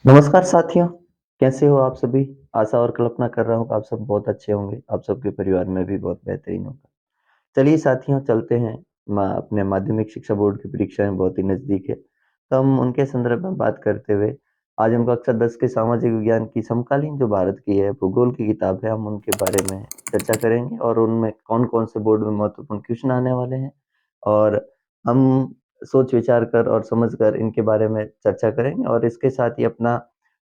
नमस्कार साथियों, कैसे हो आप सभी? आशा और कल्पना कर रहा हूँ कि आप सब बहुत अच्छे होंगे, आप सबके परिवार में भी बहुत बेहतरीन होगा। चलिए साथियों चलते हैं अपने माध्यमिक शिक्षा बोर्ड की परीक्षाएँ बहुत ही नज़दीक है, तो हम उनके संदर्भ में बात करते हुए आज हम कक्षा 10 के सामाजिक विज्ञान की समकालीन जो भारत की है, भूगोल की किताब है, हम उनके बारे में चर्चा करेंगे और उनमें कौन-कौन से बोर्ड में महत्वपूर्ण क्वेश्चन आने वाले हैं और हम सोच विचार कर और समझ कर इनके बारे में चर्चा करेंगे और इसके साथ ही अपना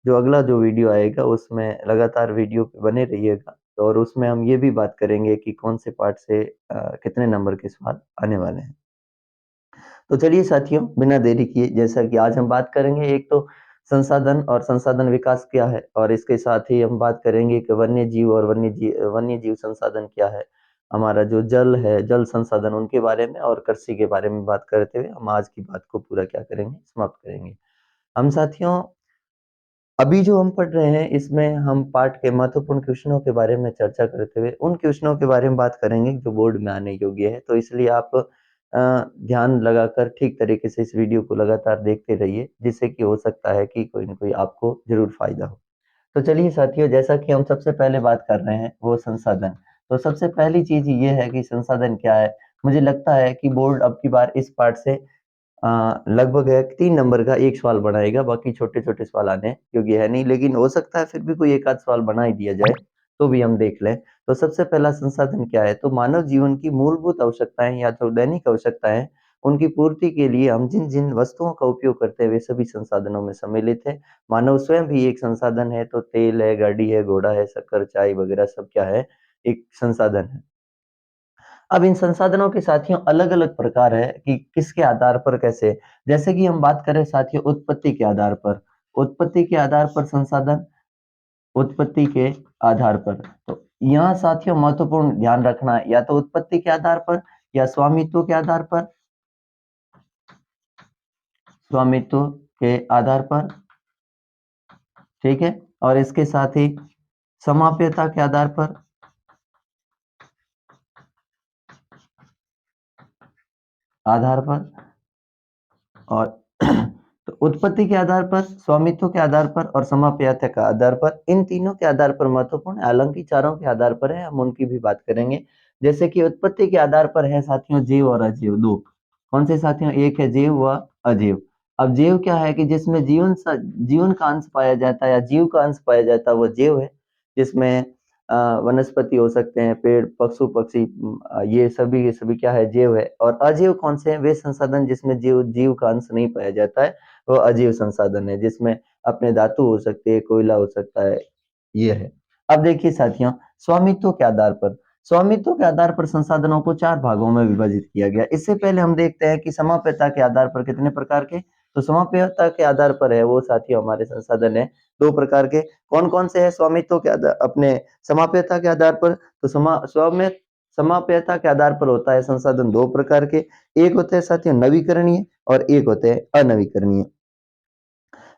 जो अगला जो वीडियो आएगा उसमें लगातार वीडियो पे बने रहिएगा और उसमें हम ये भी बात करेंगे कि कौन से पार्ट से कितने नंबर के सवाल आने वाले हैं। तो चलिए साथियों बिना देरी किए जैसा कि आज हम बात करेंगे एक तो संसाधन और संसाधन विकास क्या है और इसके साथ ही हम बात करेंगे कि वन्य जीव और वन्य जीव संसाधन क्या है। हमारा जो जल है, जल संसाधन उनके बारे में और कृषि के बारे में बात करते हुए हम आज की बात को पूरा क्या करेंगे, समाप्त करेंगे। हम साथियों अभी जो हम पढ़ रहे हैं इसमें हम पाठ के महत्वपूर्ण क्वेश्चनों के बारे में चर्चा करते हुए उन क्वेश्चनों के बारे में बात करेंगे जो बोर्ड में आने योग्य है। तो इसलिए आप ध्यान लगाकर ठीक तरीके से इस वीडियो को लगातार देखते रहिए जिससे कि हो सकता है कि कोई न कोई आपको ज़रूर फ़ायदा हो। तो चलिए साथियों जैसा कि हम सबसे पहले बात कर रहे हैं वो संसाधन। तो सबसे पहली चीज़ ये है कि संसाधन क्या है? मुझे लगता है कि बोर्ड अब की बार इस पार्ट से लगभग है 3 नंबर का 1 सवाल बनाएगा, बाकी छोटे-छोटे सवाल आने योग्य है नहीं, लेकिन हो सकता है फिर भी कोई एक आध सवाल बना ही दिया जाए, तो भी हम देख लें। तो सबसे पहला संसाधन क्या है? तो मानव जीवन की मूलभूत आवश्यकताएँ या जो दैनिक आवश्यकताएँ, उनकी पूर्ति के लिए हम जिन-जिन वस्तुओं का उपयोग करते हैं, वे सभी संसाधनों में सम्मिलित है। मानव स्वयं भी एक संसाधन है, तो तेल है, गाड़ी है, घोड़ा है, शक्कर, चाय वगैरह सब क्या है? एक संसाधन है। अब इन संसाधनों के साथियों अलग-अलग प्रकार है कि किसके आधार पर कैसे, जैसे कि हम बात करें साथियों उत्पत्ति के आधार पर, उत्पत्ति के आधार पर संसाधन, उत्पत्ति के आधार पर। तो यहाँ साथियों महत्वपूर्ण ध्यान रखना है या तो उत्पत्ति के आधार पर या स्वामित्व के आधार पर, स्वामित्व के आधार पर, ठीक है? और इसके साथ ही समाप्यता के आधार पर, आधार पर और तो उत्पत्ति के आधार पर, स्वामित्व के आधार पर और समाप्यता के आधार पर, इन तीनों के आधार पर महत्वपूर्ण है, हालाँकि चारों के आधार पर है, हम उनकी भी बात करेंगे। जैसे कि उत्पत्ति के आधार पर है साथियों जीव और अजीव 2। कौन से साथियों? एक है जीव व अजीव। अब जीव क्या है कि जिसमें जीवन का अंश पाया जाता है या जीव का अंश पाया जाता है वो जीव है, जिसमें वनस्पति हो सकते हैं, पेड़, पशु-पक्षी ये सभी क्या है? जीव है और अजीव कौन से हैं? वे संसाधन जिसमें जीव जीव का अंश नहीं पाया जाता है, वो अजीव संसाधन है, जिसमें अपने धातु हो सकती है, कोयला हो सकता है, ये है। अब देखिए साथियों, स्वामित्व के आधार पर, स्वामित्व के आधार पर संसाधनों को 4 भागों में विभाजित किया गया। इससे पहले हम देखते हैं कि समाप्यता के आधार पर कितने प्रकार के? तो समाप्यता के आधार पर है वो साथियों हमारे संसाधन है 2 प्रकार के। कौन-कौन से हैं स्वामित्व के अपने समाप्यता के आधार पर? तो समाप्यता के आधार पर होता है संसाधन 2 प्रकार के। एक होते हैं साथियों नवीकरणीय और एक होते हैं अनवीकरणीय।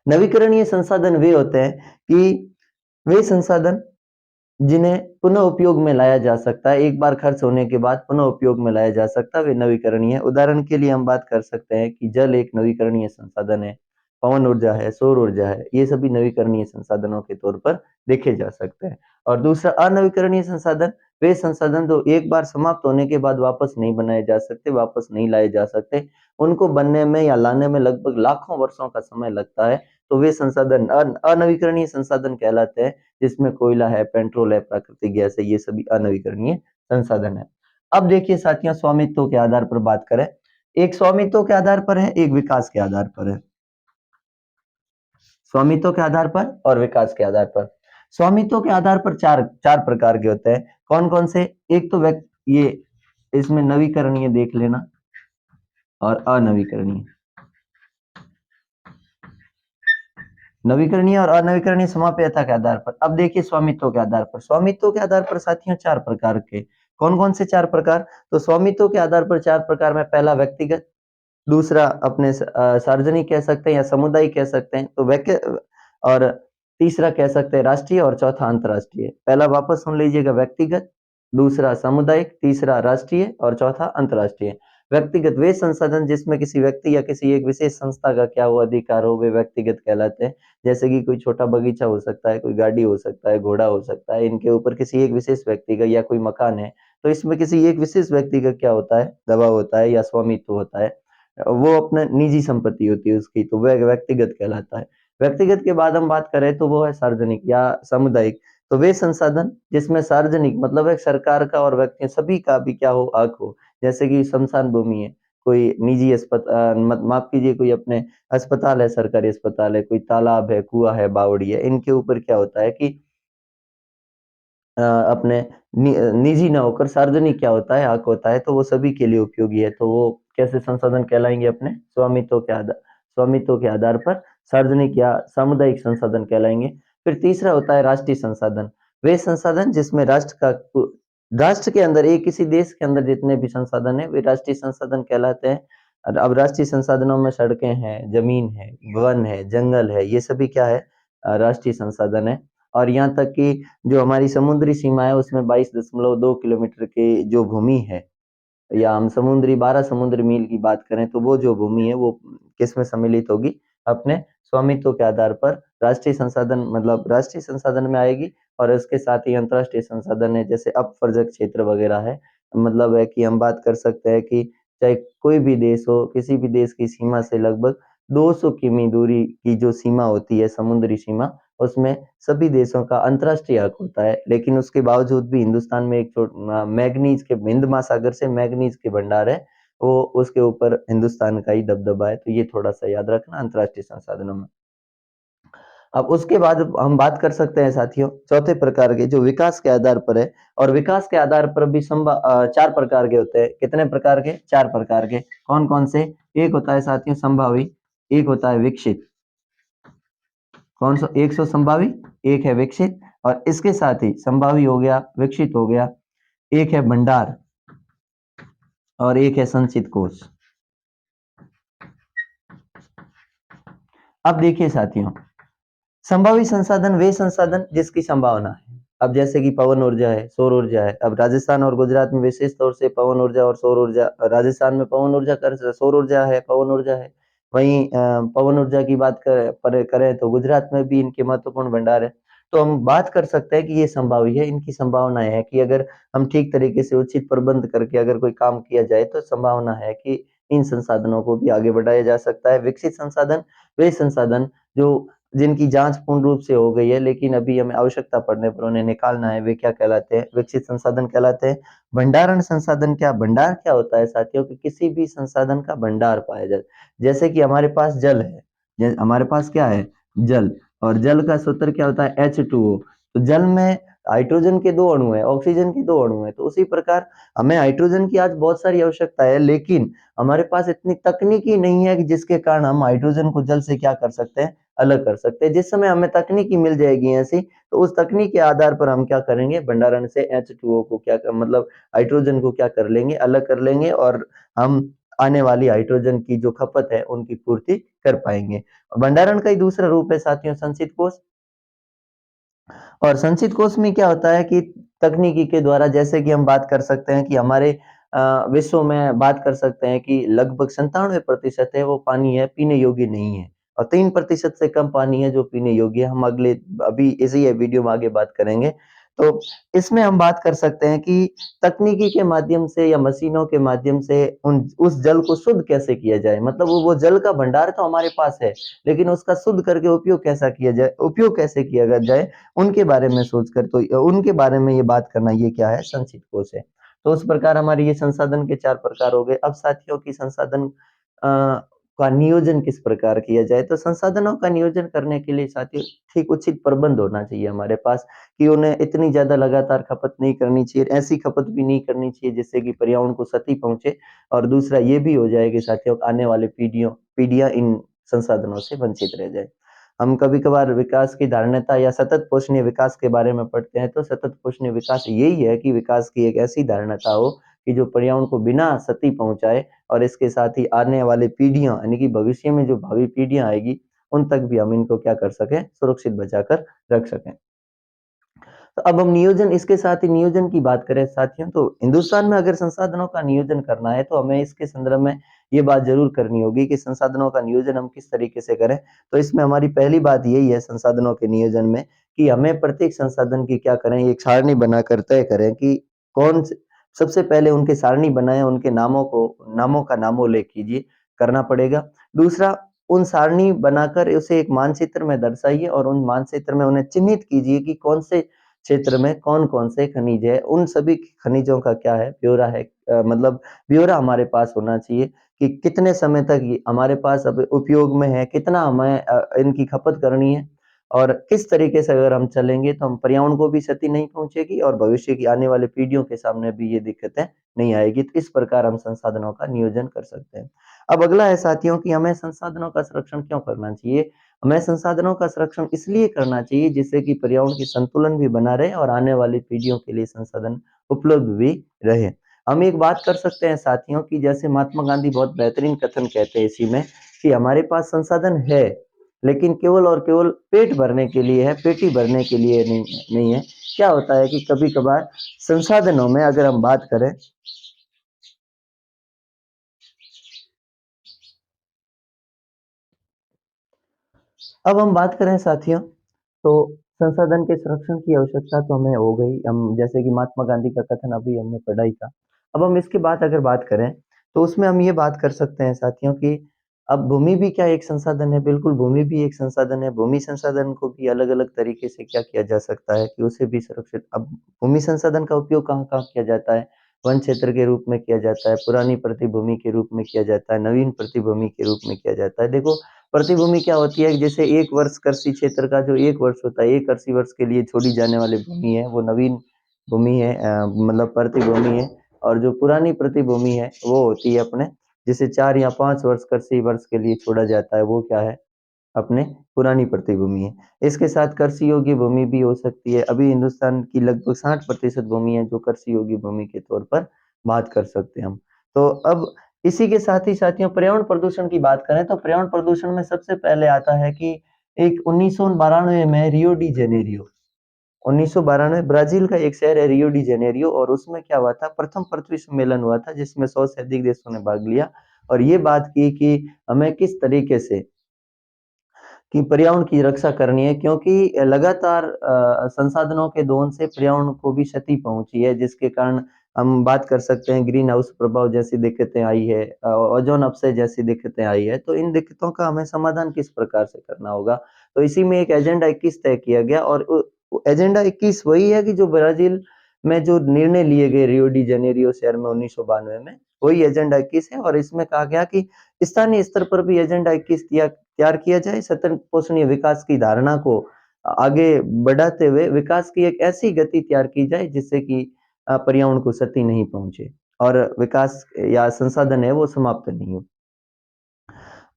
नवीकरणीय संसाधन वे होते हैं कि वे संसाधन जिन्हें पुनः उपयोग में लाया जा सकता है, एक बार खर्च होने के बाद पुनः उपयोग में लाया जा सकता है, वे नवीकरणीय है। उदाहरण के लिए हम बात कर सकते हैं कि जल एक नवीकरणीय संसाधन है, पवन ऊर्जा है, सौर ऊर्जा है, ये सभी नवीकरणीय संसाधनों के तौर पर देखे जा सकते हैं। और दूसरा अनवीकरणीय संसाधन, वे संसाधन जो एक बार समाप्त होने के बाद वापस नहीं बनाए जा सकते, वापस नहीं लाए जा सकते, उनको बनने में या लाने में लगभग लाखों वर्षों का समय लगता है, तो वे संसाधन अनवीकरणीय संसाधन कहलाते हैं। जिसमें कोयला है, पेट्रोल है, प्राकृतिक गैस है, ये सभी अनवीकरणीय संसाधन है। अब देखिए साथियों स्वामित्व के आधार पर बात करें, एक स्वामित्व के आधार पर है, एक विकास के आधार पर है। स्वामित्व के आधार पर और विकास के आधार पर। स्वामित्व के आधार पर चार प्रकार के होते हैं। कौन-कौन से? एक तो ये इसमें नवीकरणीय देख लेना और अनवीकरणीय। नवीकरणीय और अनवीकरणीय समाप्यता के आधार पर। अब देखिए स्वामित्व के आधार पर। स्वामित्व के आधार पर साथियों 4 प्रकार के। कौन-कौन से 4 प्रकार? तो स्वामित्व के आधार पर 4 प्रकार में पहला व्यक्तिगत, दूसरा अपने सार्वजनिक कह सकते हैं या सामुदायिक कह सकते हैं। तो और तीसरा कह सकते हैं राष्ट्रीय और चौथा अंतर्राष्ट्रीय। पहला वापस सुन लीजिएगा व्यक्तिगत, दूसरा सामुदायिक, तीसरा राष्ट्रीय और चौथा अंतर्राष्ट्रीय। व्यक्तिगत वे संसाधन जिसमें किसी व्यक्ति या किसी एक विशेष संस्था का क्या हो अधिकार हो, वे व्यक्तिगत कहलाते हैं। जैसे कि कोई छोटा बगीचा हो सकता है, कोई गाड़ी हो सकता है, घोड़ा हो सकता है, इनके ऊपर किसी एक विशेष व्यक्ति का या कोई मकान है, तो इसमें किसी एक विशेष व्यक्ति का क्या होता है, दबाव होता है या स्वामित्व होता है। वो अपना निजी संपत्ति होती है उसकी, तो वह व्यक्तिगत कहलाता है। व्यक्तिगत के बाद हम बात करें तो वो है सार्वजनिक या सामुदायिक। तो वे संसाधन जिसमें सार्वजनिक मतलब है सरकार का और व्यक्ति सभी का भी क्या हो, हक हो। जैसे कि श्मशान भूमि है, कोई निजी माफ कीजिए, कोई अपने अस्पताल है, सरकारी अस्पताल है, कोई तालाब है, कुआँ है, बावड़ी है, इनके ऊपर क्या होता है कि अपने निजी ना होकर सार्वजनिक क्या होता है, हक होता है, तो वो सभी के लिए उपयोगी है। तो वो कैसे संसाधन कहलाएँगे? अपने स्वामित्व के आधार पर सार्वजनिक या सामुदायिक संसाधन कहलाएँगे। फिर तीसरा होता है राष्ट्रीय संसाधन। वे संसाधन जिसमें राष्ट्र के अंदर एक किसी देश के अंदर जितने भी संसाधन हैं, वे राष्ट्रीय संसाधन कहलाते हैं। अब राष्ट्रीय संसाधनों में सड़कें हैं, ज़मीन है, वन है, जंगल है, ये सभी क्या है? राष्ट्रीय संसाधन है। और यहाँ तक कि जो हमारी समुद्री सीमा है उसमें 22.2 किलोमीटर की जो भूमि है या हम 12 समुद्री मील की बात करें तो वो जो भूमि है वो किसमें सम्मिलित होगी? अपने स्वामित्व के आधार पर राष्ट्रीय संसाधन मतलब राष्ट्रीय संसाधन में आएगी। और इसके साथ ही अंतर्राष्ट्रीय संसाधन है, जैसे अपवर्जक क्षेत्र वगैरह है। मतलब है कि हम बात कर सकते हैं कि चाहे कोई भी देश हो, किसी भी देश की सीमा से लगभग 200 किमी दूरी की जो सीमा होती है, समुद्री सीमा, उसमें सभी देशों का अंतर्राष्ट्रीय हक होता है। लेकिन उसके बावजूद भी हिंदुस्तान में मैंगनीज के हिंद महासागर से मैंगनीज के भंडार है, वो उसके ऊपर हिंदुस्तान का ही दबदबा है। तो ये थोड़ा-सा याद रखना अंतर्राष्ट्रीय संसाधनों में। अब उसके बाद हम बात कर सकते हैं साथियों चौथे प्रकार के, जो विकास के आधार पर है। और विकास के आधार पर भी 4 प्रकार के होते हैं। कितने प्रकार के? 4 प्रकार के। कौन-कौन से? एक होता है साथियों संभावी, एक होता है विकसित। कौन सा? एक सौ संभावी, एक है विकसित। और इसके साथ ही संभावी हो गया, विकसित हो गया, एक है भंडार और एक है संचित कोष। अब देखिए साथियों, संभावी संसाधन वे संसाधन जिसकी संभावना है। अब जैसे कि पवन ऊर्जा है, सौर ऊर्जा है। अब राजस्थान और गुजरात में विशेष तौर से पवन ऊर्जा और सौर ऊर्जा, राजस्थान में पवन ऊर्जा सौर ऊर्जा है, पवन ऊर्जा है। वहीं पवन ऊर्जा की बात करें तो गुजरात में भी इनके महत्वपूर्ण भंडार है। तो हम बात कर सकते हैं कि ये संभावी है, इनकी संभावनाएं है कि अगर हम ठीक तरीके से उचित प्रबंध करके अगर कोई काम किया जाए तो संभावना है कि इन संसाधनों को भी आगे बढ़ाया जा सकता है। विकसित संसाधन वे संसाधन जो जिनकी जांच पूर्ण रूप से हो गई है लेकिन अभी हमें आवश्यकता पड़ने पर उन्हें निकालना है, वे क्या कहलाते हैं? विकसित संसाधन कहलाते हैं। भंडारण संसाधन क्या? भंडार क्या होता है साथियों कि किसी भी संसाधन का भंडार पाया जाए। जैसे कि हमारे पास जल है, हमारे पास क्या है? जल। और जल का सूत्र क्या होता है? H2O। तो जल में हाइड्रोजन के 2 अणु हैं, ऑक्सीजन के 2 अणु हैं। तो उसी प्रकार हमें हाइड्रोजन की आज बहुत सारी आवश्यकता है, लेकिन हमारे पास इतनी तकनीकी नहीं है कि जिसके कारण हम हाइड्रोजन को जल से क्या कर सकते हैं? अलग कर सकते हैं। जिस समय हमें तकनीकी मिल जाएगी ऐसी, तो उस तकनीक के आधार पर हम क्या करेंगे? भंडारण से H2O को मतलब हाइड्रोजन को क्या कर लेंगे? अलग कर लेंगे और हम आने वाली हाइड्रोजन की जो खपत है उनकी पूर्ति कर पाएंगे। भंडारण का ही दूसरा रूप है साथियों संचित कोष। और संचित कोष में क्या होता है कि तकनीकी के द्वारा, जैसे कि हम बात कर सकते हैं कि हमारे विश्व में बात कर सकते हैं कि लगभग 97% है वो पानी है, पीने योग्य नहीं है। और 3% से कम पानी है जो पीने योग्य है। हम अभी इसी वीडियो में आगे बात करेंगे। तो इसमें हम बात कर सकते हैं कि तकनीकी के माध्यम से या मशीनों के माध्यम से उस जल को शुद्ध कैसे किया जाए। मतलब वो जल का भंडार तो हमारे पास है, लेकिन उसका शुद्ध करके उपयोग कैसे किया जाए, उनके बारे में सोचकर, तो उनके बारे में ये बात करना, ये क्या है? संचित कोष है। तो उस प्रकार हमारे ये संसाधन के 4 प्रकार हो गए। अब साथियों की संसाधन का नियोजन किस प्रकार किया जाए? तो संसाधनों का नियोजन करने के लिए साथियों ठीक उचित प्रबंध होना चाहिए हमारे पास कि उन्हें इतनी ज़्यादा लगातार खपत नहीं करनी चाहिए, ऐसी खपत भी नहीं करनी चाहिए जिससे कि पर्यावरण को क्षति पहुँचे। और दूसरा ये भी हो जाए कि साथियों आने वाले पीढ़ियाँ इन संसाधनों से वंचित रह जाए। हम कभी-कभार विकास की धारणता या सतत पोषणीय विकास के बारे में पढ़ते हैं, तो सतत पोषणीय विकास यही है कि विकास की एक ऐसी धारणता हो कि जो पर्यावरण को बिना क्षति पहुँचाए और इसके साथ ही आने वाली पीढ़ियाँ यानी कि भविष्य में जो भावी पीढ़ियाँ आएगी, उन तक भी हम इनको क्या कर सकें? सुरक्षित बचाकर रख सकें। तो अब हम नियोजन इसके साथ ही नियोजन की बात करें साथियों, तो हिंदुस्तान में अगर संसाधनों का नियोजन करना है, तो हमें इसके संदर्भ में ये बात ज़रूर करनी होगी कि संसाधनों का नियोजन हम किस तरीके से करें। तो इसमें हमारी पहली बात यही है संसाधनों के नियोजन में कि हमें प्रत्येक संसाधन की क्या करें, एक सारणी बनाकर तय करें कि कौन से सबसे पहले उनकी सारणी बनाएँ, उनके नामों का नामोल्लेख कीजिए, करना पड़ेगा। दूसरा, उन सारणी बनाकर उसे एक मानचित्र में दर्शाइए और उन मानचित्र में उन्हें चिन्हित कीजिए कि कौन से क्षेत्र में कौन-कौन से खनिज है, उन सभी खनिजों का क्या है ब्यौरा है, मतलब ब्यौरा हमारे पास होना चाहिए कि कितने समय तक ये हमारे पास अब उपयोग में है, कितना हमें इनकी खपत करनी है और किस तरीके से अगर हम चलेंगे तो हम पर्यावरण को भी क्षति नहीं पहुँचेगी और भविष्य की आने वाले पीढ़ियों के सामने भी ये दिक्कतें नहीं आएगी। तो इस प्रकार हम संसाधनों का नियोजन कर सकते हैं। अब अगला है साथियों कि हमें संसाधनों का संरक्षण क्यों करना चाहिए? हमें संसाधनों का संरक्षण इसलिए करना चाहिए जिससे कि पर्यावरण की संतुलन भी बना रहे और आने वाली पीढ़ियों के लिए संसाधन उपलब्ध भी रहे। हम एक बात कर सकते हैं साथियों कि जैसे महात्मा गांधी बहुत बेहतरीन कथन कहते हैं इसी में कि हमारे पास संसाधन है, लेकिन केवल और केवल पेट भरने के लिए है, पेटी भरने के लिए नहीं है। क्या होता है कि कभी-कभार संसाधनों में अगर हम बात करें अब हम बात करें साथियों, तो संसाधन के संरक्षण की आवश्यकता तो हमें हो गई। हम जैसे कि महात्मा गांधी का कथन अभी हमने पढ़ा ही था। अब हम इसके बाद अगर बात करें, तो उसमें हम ये बात कर सकते हैं साथियों कि अब भूमि भी क्या एक संसाधन है? बिल्कुल, भूमि भी एक संसाधन है। भूमि संसाधन को भी अलग-अलग तरीके से क्या किया जा सकता है कि उसे भी सुरक्षित अब भूमि संसाधन का उपयोग कहाँ-कहाँ किया जाता है? वन क्षेत्र के रूप में किया जाता है, पुरानी प्रतिभूमि के रूप में किया जाता है, नवीन प्रतिभूमि के रूप में किया जाता है। देखो प्रतिभूमि क्या होती है जैसे 1 वर्ष कृषि क्षेत्र का जो 1 वर्ष होता है, 1 कृषि वर्ष के लिए छोड़ी जाने वाली भूमि है, वो नवीन भूमि है, मतलब प्रतिभूमि है और जो पुरानी प्रतिभूमि है, वो होती है अपने जिसे 4 या 5 वर्ष कृषि वर्ष के लिए छोड़ा जाता है, वो क्या है? अपने पुरानी प्रतिभूमि है। इसके साथ कृषि योग्य भूमि भी हो सकती है। अभी हिंदुस्तान की लगभग 60% भूमि है जो कृषि योग्य भूमि के तौर पर बात कर सकते हैं हम। तो अब इसी के साथ ही साथियों पर्यावरण प्रदूषण की बात करें तो पर्यावरण प्रदूषण में सबसे पहले आता है कि एक 1992 में रियो डी जेनेरियो 1992 ब्राज़ील का एक शहर है रियो डी जेनेरियो और उसमें क्या हुआ था प्रथम पृथ्वी सम्मेलन हुआ था जिसमें 100 से अधिक देशों ने भाग लिया और ये बात की कि हमें किस तरीके से कि पर्यावरण की रक्षा करनी है क्योंकि लगातार संसाधनों के दोहन से पर्यावरण को भी क्षति पहुंची है जिसके कारण हम बात कर सकते हैं ग्रीन हाउस प्रभाव जैसी दिक्कतें आई है, ओजोन अपक्षय जैसी दिक्कतें आई है तो इन दिक्कतों का हमें समाधान किस प्रकार से करना होगा तो इसी में एक एजेंडा 21 तय किया गया और एजेंडा 21 वही है कि जो ब्राजील में जो निर्णय लिए गए रियो डी जेनेरियो शहर में 1992 में वही एजेंडा 21 है और इसमें कहा गया कि स्थानीय स्तर पर भी एजेंडा 21 तैयार किया जाए, सतत पोषणीय विकास की धारणा को आगे बढ़ाते हुए विकास की एक ऐसी गति तैयार की जाए जिससे कि पर्यावरण को क्षति नहीं पहुँचे और विकास या संसाधन है वो समाप्त नहीं हो।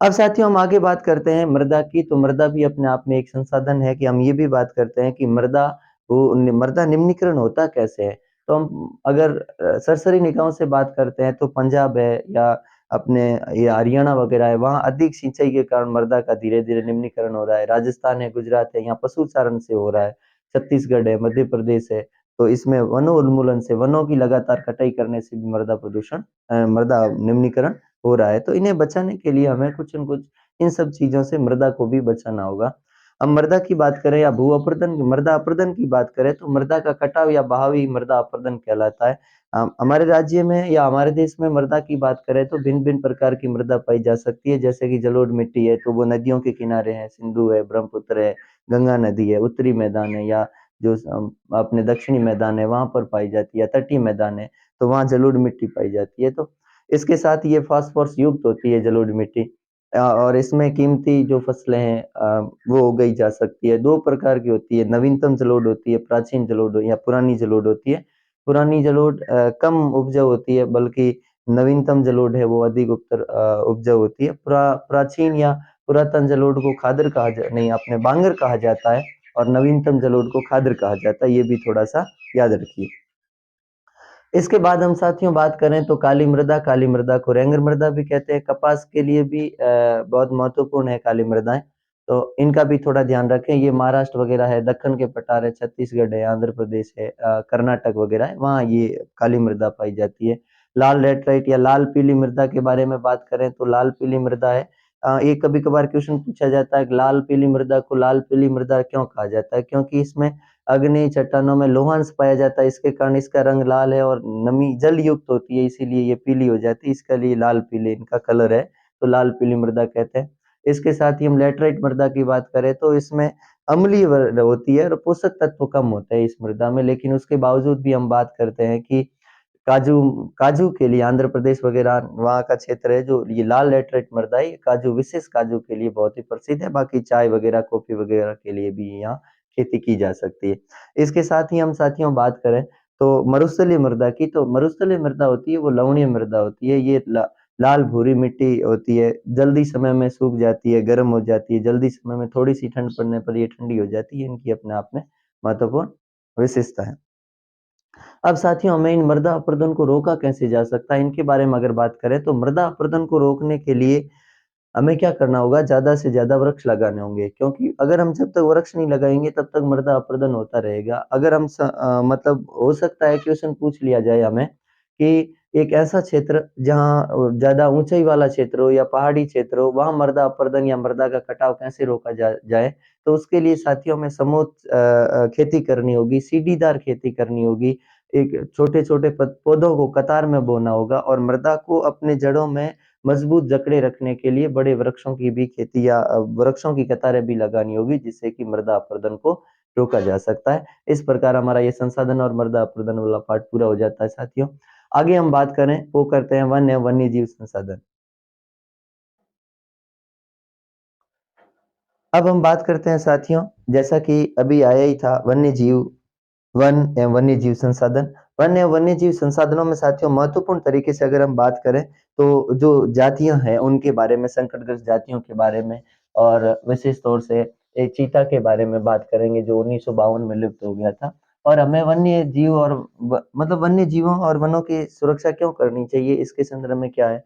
अब साथियों हम आगे बात करते हैं मृदा की, तो मृदा भी अपने आप में एक संसाधन है कि हम ये भी बात करते हैं कि मृदा निम्नीकरण होता कैसे है? तो हम अगर सरसरी निगाहों से बात करते हैं तो पंजाब है या अपने ये हरियाणा वगैरह है, वहाँ अधिक सिंचाई के कारण मृदा का धीरे-धीरे निम्नीकरण हो रहा है। राजस्थान है, गुजरात है, यहाँ पशुचारण से हो रहा है। छत्तीसगढ़ है, मध्य प्रदेश है, तो इसमें वनों उन्मूलन से, वनों की लगातार कटाई करने से भी मृदा निम्नीकरण हो रहा है, तो इन्हें बचाने के लिए हमें कुछ न कुछ इन सब चीज़ों से मृदा को भी बचाना होगा। अब मृदा की बात करें या मृदा अपरदन की बात करें तो मृदा का कटाव या बहाव ही मृदा अपरदन कहलाता है। हमारे राज्य में या हमारे देश में मृदा की बात करें तो भिन्न-भिन्न प्रकार की मृदा पाई जा सकती है, जैसे कि जलोढ़ मिट्टी है, तो वो नदियों के किनारे है, सिंधु है, ब्रह्मपुत्र है, गंगा नदी है, उत्तरी मैदान है या जो अपने दक्षिणी मैदान है, वहाँ पर पाई जाती है, तटीय मैदान है, तो वहाँ जलोढ़ मिट्टी पाई जाती है। तो इसके साथ ये फास्फोरस युक्त होती है जलोढ़ मिट्टी और इसमें कीमती जो फसलें हैं वो उगाई जा सकती है। 2 प्रकार की होती है, नवीनतम जलोढ़ होती है, प्राचीन जलोढ़ या पुरानी जलोढ़ होती है। पुरानी जलोढ़ कम उपजाऊ होती है बल्कि नवीनतम जलोढ़ है वो अधिक उपजाऊ होती है। प्राचीन या पुरातन जलोढ़ को खादर कहा जा नहीं आपने बांगर कहा जाता है और नवीनतम जलोढ़ को खादर कहा जाता है, ये भी थोड़ा-सा याद रखिए। इसके बाद हम साथियों बात करें तो काली मृदा को रेंगण मृदा भी कहते हैं, कपास के लिए भी बहुत महत्वपूर्ण है काली मृदाएँ। तो इनका भी थोड़ा ध्यान रखें। ये महाराष्ट्र वगैरह है, दक्कन के पठार है, छत्तीसगढ़ है, आंध्र प्रदेश है, कर्नाटक वगैरह है, वहाँ ये काली मृदा पाई जाती है। लाल लेटराइट या लाल पीली मृदा के बारे में बात करें तो लाल पीली मृदा है। ये कभी कभार क्वेश्चन पूछा जाता है कि लाल पीली मृदा को लाल पीली मृदा क्यों कहा जाता है? क्योंकि इसमें अग्नि चट्टानों में लोहांश पाया जाता है, इसके कारण इसका रंग लाल है और नमी जल युक्त होती है, इसीलिए ये पीली हो जाती है, इसके लिए लाल पीले इनका कलर है, तो लाल पीली मृदा कहते हैं। इसके साथ ही हम लेटराइट मृदा की बात करें तो इसमें अम्लीय होती है और पोषक तत्व कम होते हैं इस मृदा में, लेकिन उसके बावजूद भी हम बात करते हैं कि काजू काजू के लिए आंध्र प्रदेश वगैरह वहाँ का क्षेत्र है जो ये लाल लेटराइट मृदा है, काजू विशेष काजू के लिए बहुत ही प्रसिद्ध है, बाकी चाय वगैरह कॉफी वगैरह के लिए भी यहाँ खेती की जा सकती है। इसके साथ ही हम साथियों बात करें तो मरुस्थलीय मृदा की, तो मरुस्थलीय मृदा होती है वो लवणीय मृदा होती है, ये लाल भूरी मिट्टी होती है, जल्दी समय में सूख जाती है, गर्म हो जाती है, जल्दी समय में थोड़ी सी ठंड पड़ने पर ये ठंडी हो जाती है, इनकी अपने आप में महत्वपूर्ण विशेषता है। अब साथियों हमें इन मृदा अपरदन को रोका कैसे जा सकता है, इनके बारे में अगर बात करें तो मृदा अपरदन को रोकने के लिए हमें क्या करना होगा, ज्यादा से ज्यादा वृक्ष लगाने होंगे, क्योंकि अगर हम जब तक वृक्ष नहीं लगाएंगे तब तक मृदा अपरदन होता रहेगा। अगर हम मतलब हो सकता है क्वेश्चन पूछ लिया जाए हमें कि एक ऐसा क्षेत्र जहाँ ज्यादा ऊंचाई वाला क्षेत्र हो या पहाड़ी क्षेत्र हो, वहां मृदा अपरदन या मृदा का कटाव कैसे रोका जाए, तो उसके लिए साथियों में समूह खेती करनी होगी, सीढ़ीदार खेती करनी होगी, एक छोटे छोटे पौधों को कतार में बोना होगा और मृदा को अपने जड़ों में मजबूत जकड़े रखने के लिए बड़े वृक्षों की भी खेती या वृक्षों की कतारें भी लगानी होगी, जिससे कि मृदा अपरदन को रोका जा सकता है। इस प्रकार हमारा ये संसाधन और मृदा अपरदन वाला पार्ट पूरा हो जाता है साथियों। आगे हम बात करें वो करते हैं वन एवं वन्य जीव संसाधन। अब हम बात करते हैं साथियों, जैसा कि अभी आया ही था वन्य जीव, वन एवं वन्य जीव संसाधन। वन एवं वन्य जीव संसाधनों में साथियों महत्वपूर्ण तरीके से अगर हम बात करें तो जो जातियां हैं उनके बारे में, संकटग्रस्त जातियों के बारे में, और विशेष तौर से एक चीता के बारे में बात करेंगे जो 1952 में लुप्त हो गया था। और हमें वन्य जीव और मतलब वन्य जीवों और वनों की सुरक्षा क्यों करनी चाहिए, इसके संदर्भ में क्या है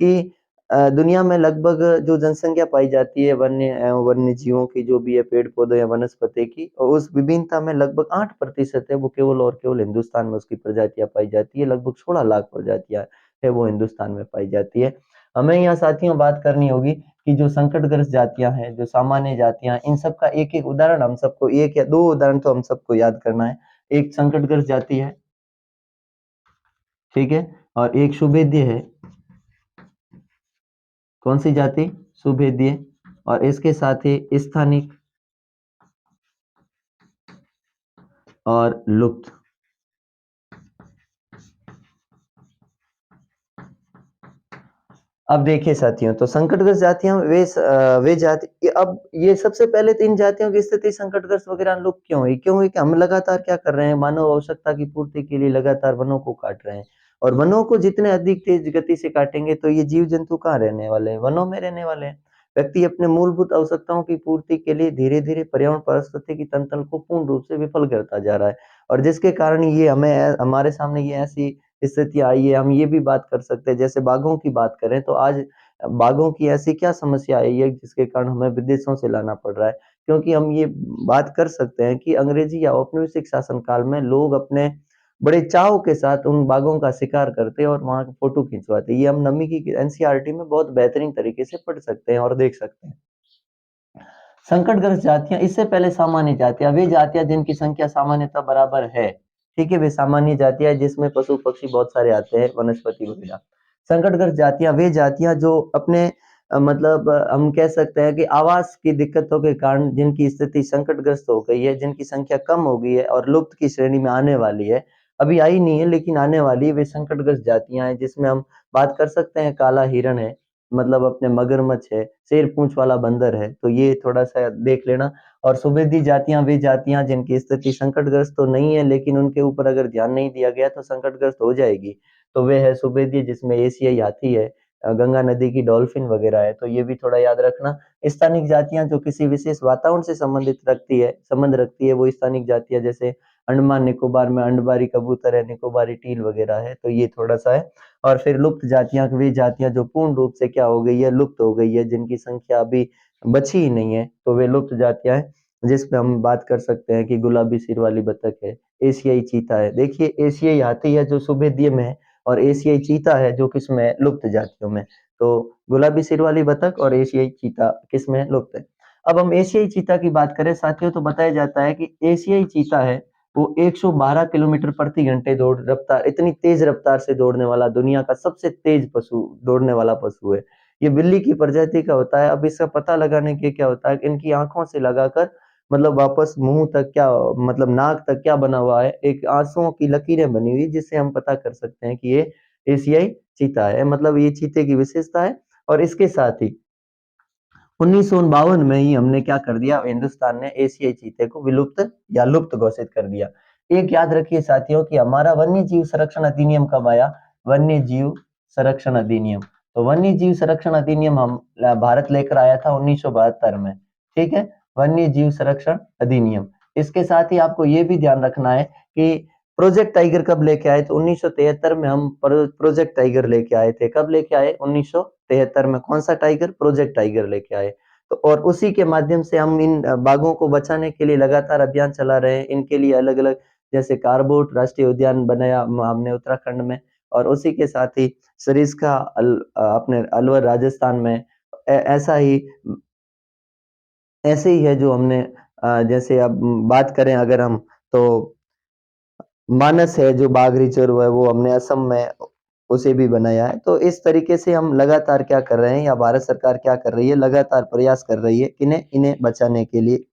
कि दुनिया में लगभग जो जनसंख्या पाई जाती है वन्य जीवों की, जो भी है पेड़ पौधे या वनस्पति की, और उस विभिन्नता में लगभग 8% है वो केवल और केवल हिंदुस्तान में उसकी प्रजातियां पाई जाती है, लगभग 16 लाख प्रजातियां है वो हिंदुस्तान में पाई जाती है। हमें यहाँ साथियों बात करनी होगी कि जो संकटग्रस्त जातियां हैं, जो सामान्य जातियां, इन सब का एक एक उदाहरण हम सबको, एक या दो उदाहरण तो हम सबको याद करना है। एक संकटग्रस्त जाति है, ठीक है, और एक सुभेद्य है। कौन सी जाति? सुभेद्य। और इसके साथ ही स्थानिक और लुप्त। अब देखिए साथियों, तो संकटग्रस्त जातियां वे जाति, अब ये सबसे पहले तो इन जातियों की स्थिति संकटग्रस्त वगैरह लुप्त क्यों हुई? क्यों हुई कि हम लगातार क्या कर रहे हैं, मानव आवश्यकता की पूर्ति के लिए लगातार वनों को काट रहे हैं, और वनों को जितने अधिक तेज गति से काटेंगे तो ये जीव जंतु कहाँ रहने वाले हैं? वनों में रहने वाले हैं। व्यक्ति अपने मूलभूत आवश्यकताओं की पूर्ति के लिए धीरे धीरे पर्यावरण पारिस्थितिकी तंत्र को पूर्ण रूप से विफल करता जा रहा है, और जिसके कारण ये हमें हमारे सामने ये ऐसी स्थिति आई है। हम ये भी बात कर सकते हैं, जैसे बाघों की बात करें तो आज बाघों की ऐसी क्या समस्या आई है जिसके कारण हमें विदेशों से लाना पड़ रहा है? क्योंकि हम ये बात कर सकते हैं कि अंग्रेजी या औपनिवेशिक शासन काल में लोग अपने बड़े चाव के साथ उन बाघों का शिकार करते और वहां की फोटो खिंचवाते। ये हम नमी की एनसीईआरटी में बहुत बेहतरीन तरीके से पढ़ सकते हैं और देख सकते हैं। संकटग्रस्त जातियां, इससे पहले सामान्य जातियां, वे जातियां जिनकी संख्या सामान्यतः बराबर है, ठीक है, वे सामान्य जातियां जिसमें पशु पक्षी बहुत सारे आते हैं, वनस्पति वगैरह। संकटग्रस्त जातियां वे जातियां जो अपने मतलब हम कह सकते हैं कि आवास की दिक्कतों के कारण जिनकी स्थिति संकटग्रस्त हो गई है, जिनकी संख्या कम हो गई है और लुप्त की श्रेणी में आने वाली है, अभी आई नहीं है लेकिन आने वाली है, वे संकटग्रस्त जातियां हैं, जिसमें हम बात कर सकते हैं काला हिरण है, मतलब अपने मगरमच्छ है, शेर पूंछ वाला बंदर है, तो ये थोड़ा सा देख लेना। और सुभेदी जातियां वे जातियां जिनकी स्थिति संकटग्रस्त तो नहीं है लेकिन उनके ऊपर अगर ध्यान नहीं दिया गया तो संकटग्रस्त हो जाएगी, तो वे है सुभेदी, जिसमें एशियाई हाथी है, गंगा नदी की डॉल्फिन वगैरह है, तो ये भी थोड़ा याद रखना। स्थानिक जातियां जो किसी विशेष वातावरण से संबंध रखती है, वो स्थानिक जातियां जैसे अंडमान निकोबार में अंडबारी कबूतर है, निकोबारी टील वगैरह है, तो ये थोड़ा सा है। और फिर लुप्त जातियां वे जातियां जो पूर्ण रूप से क्या हो गई है, लुप्त हो गई है, जिनकी संख्या अभी बची ही नहीं है, तो वे लुप्त जातियाँ हैं, जिसमें हम बात कर सकते हैं कि गुलाबी सिर वाली बतख है, एशियाई चीता है। देखिए एशियाई हाथी है जो सुभेद्य में है और एशियाई चीता है जो किसमें है, लुप्त जातियों में। तो गुलाबी सिर वाली बतख और एशियाई चीता किसमें है, लुप्त है। अब हम एशियाई चीता की बात करें साथियों, तो बताया जाता है कि एशियाई चीता है वो 112 किलोमीटर प्रति घंटे दौड़ रफ्तार, इतनी तेज रफ्तार से दौड़ने वाला दुनिया का सबसे तेज पशु, दौड़ने वाला पशु है। ये बिल्ली की प्रजाति का होता है। अब इसका पता लगाने के क्या होता है कि इनकी आंखों से लगाकर मतलब वापस मुंह तक क्या, मतलब नाक तक क्या बना हुआ है, एक आंसुओं की लकीरें बनी हुई, जिससे हम पता कर सकते हैं कि ये एशियाई चीता है, मतलब ये चीते की विशेषता है। और इसके साथ ही 1952 में ही हमने क्या कर दिया, हिंदुस्तान ने एशियाई चीते को विलुप्त या लुप्त घोषित कर दिया। एक याद रखिए साथियों कि हमारा वन्य जीव संरक्षण अधिनियम कब आया, वन्य जीव संरक्षण अधिनियम। तो वन्य जीव संरक्षण अधिनियम हम भारत लेकर आया था 1972 में, ठीक है, वन्य जीव संरक्षण अधिनियम। इसके साथ ही आपको ये भी ध्यान रखना है कि प्रोजेक्ट टाइगर कब लेके आए, तो 1973 में हम प्रोजेक्ट टाइगर लेके आए थे। कब लेके आए, 1973 में। कौन सा टाइगर, प्रोजेक्ट टाइगर लेके आए। तो और उसी के माध्यम से हम इन बाघों को बचाने के लिए लगातार अभियान चला रहे हैं। इनके लिए अलग अलग, जैसे कारबोट राष्ट्रीय उद्यान बनाया हमने उत्तराखंड में, और उसी के साथ ही सरिस्का अपने अलवर राजस्थान में। ऐसा ही, ऐसे ही है जो हमने जैसे अब बात करें अगर हम, तो मानस है जो बाघ रिजर्व है वो हमने असम में उसे भी बनाया है। तो इस तरीके से हम लगातार क्या कर रहे हैं, या भारत सरकार क्या कर रही है, लगातार प्रयास कर रही है किन्हें, इन्हें बचाने के लिए।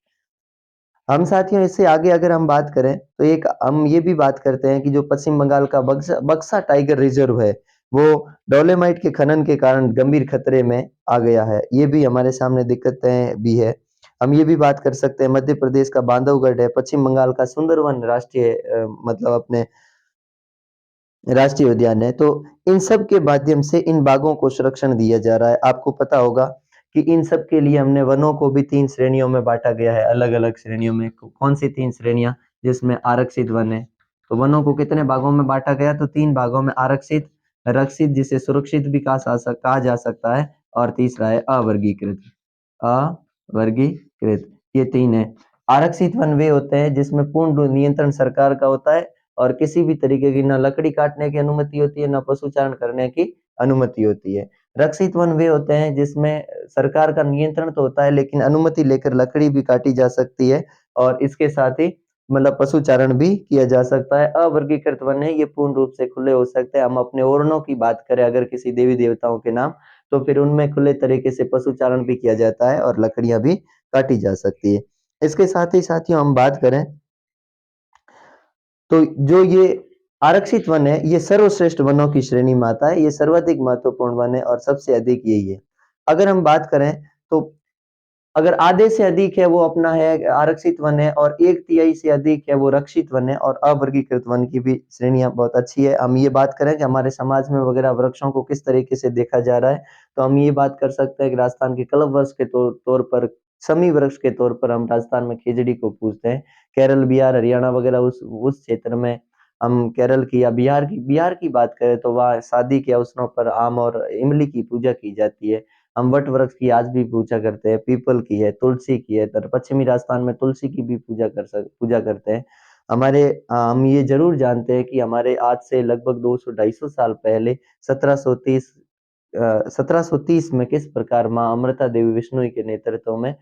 हम साथियों इससे आगे अगर हम बात करें, तो एक हम ये भी बात करते हैं कि जो पश्चिम बंगाल का बक्सा बक्सा टाइगर रिजर्व है, वो डोलेमाइट के खनन के कारण गंभीर खतरे में आ गया है। ये भी हमारे सामने दिक्कतें भी है। हम ये भी बात कर सकते हैं, मध्य प्रदेश का बांधवगढ़ है, पश्चिम बंगाल का सुंदरवन राष्ट्रीय मतलब अपने राष्ट्रीय उद्यान है। तो इन सब के माध्यम से इन बाघों को संरक्षण दिया जा रहा है। आपको पता होगा कि इन सब के लिए हमने वनों को भी 3 श्रेणियों में बाँटा गया है, अलग-अलग श्रेणियों में। कौन सी 3 श्रेणियाँ? जिसमें आरक्षित वन है। तो वनों को कितने भागों में बाँटा गया? तो 3 भागों में, आरक्षित, रक्षित जिसे सुरक्षित भी कहा जा सकता है, और तीसरा है अवर्गीकृत। अवर्गीकृत, ये 3 है। आरक्षित वन वे होते हैं जिसमें पूर्ण नियंत्रण सरकार का होता है, और किसी भी तरीके की ना लकड़ी काटने की अनुमति होती है, ना पशुचारण करने की अनुमति होती है। रक्षित वन वे होते हैं जिसमें सरकार का नियंत्रण तो होता है, लेकिन अनुमति लेकर लकड़ी भी काटी जा सकती है, और इसके साथ ही मतलब पशुचारण भी किया जा सकता है। अवर्गीकृत वन है, ये पूर्ण रूप से खुले हो सकते हैं। हम अपने ओरनों की बात करें अगर किसी देवी देवताओं के नाम, तो फिर उनमें खुले तरीके से पशुचारण भी किया जाता है और लकड़ियां भी काटी जा सकती है। इसके साथ ही साथियों हम बात करें, तो जो ये आरक्षित वन है, ये सर्वश्रेष्ठ वनों की श्रेणी में आता है। ये सर्वाधिक महत्वपूर्ण वन है और सबसे अधिक यही है। अगर हम बात करें, तो अगर आधे से अधिक है वो अपना है आरक्षित वन है, और 1/3 से अधिक है वो रक्षित वन है, और अवर्गीकृत वन की भी श्रेणियां बहुत अच्छी है। हम ये बात करें कि हमारे समाज में वगैरह वृक्षों को किस तरीके से देखा जा रहा है, तो हम ये बात कर सकते हैं कि राजस्थान के कल्प वृक्ष के तौर पर, शमी वृक्ष के तौर पर हम राजस्थान में खिजड़ी को पूजते हैं। केरल, बिहार, हरियाणा वगैरह उस क्षेत्र में हम केरल की या बिहार की बात करें, तो वहाँ शादी के अवसरों पर आम और इमली की पूजा की जाती है। हम वट वृक्ष की आज भी पूजा करते हैं, पीपल की है, तुलसी की है। तर पश्चिमी राजस्थान में तुलसी की भी पूजा करते हैं। हम ये जरूर जानते हैं कि हमारे आज से लगभग 200-250 साल पहले 1730 में किस प्रकार माँ अमृता देवी विश्नोई के नेतृत्व में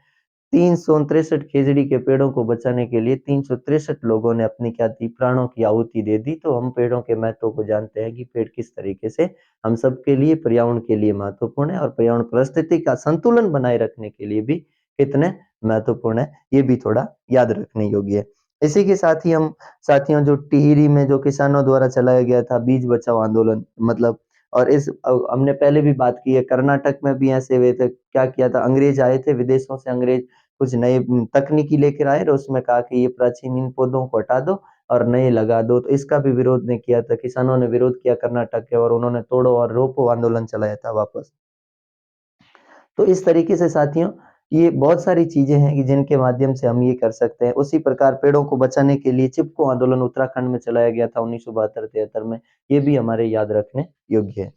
363 खेजड़ी के पेड़ों को बचाने के लिए 363 लोगों ने अपनी क्या दी, प्राणों की आहुति दे दी। तो हम पेड़ों के महत्व को जानते हैं कि पेड़ किस तरीके से हम सबके लिए, पर्यावरण के लिए महत्वपूर्ण है, और पर्यावरण परिस्थिति का संतुलन बनाए रखने के लिए भी कितने महत्वपूर्ण है, ये भी थोड़ा याद रखने योग्य है। इसी के साथ ही हम साथियों, जो टिहरी में जो किसानों द्वारा चलाया गया था बीज बचाओ आंदोलन, मतलब, और हमने पहले भी बात की है, कर्नाटक में भी ऐसे हुए थे। क्या किया था, अंग्रेज आए थे विदेशों से, अंग्रेज कुछ नए तकनीकी लेकर आए और उसमें कहा कि ये प्राचीन इन पौधों को हटा दो और नए लगा दो। तो इसका भी विरोध ने किया था, किसानों ने विरोध किया कर्नाटक के, और उन्होंने तोड़ो और रोपो आंदोलन चलाया था वापस। तो इस तरीके से साथियों, ये बहुत सारी चीजें हैं कि जिनके माध्यम से हम ये कर सकते हैं। उसी प्रकार पेड़ों को बचाने के लिए चिपको आंदोलन उत्तराखंड में चलाया गया था 1972-73 में, ये भी हमारे याद रखने योग्य है।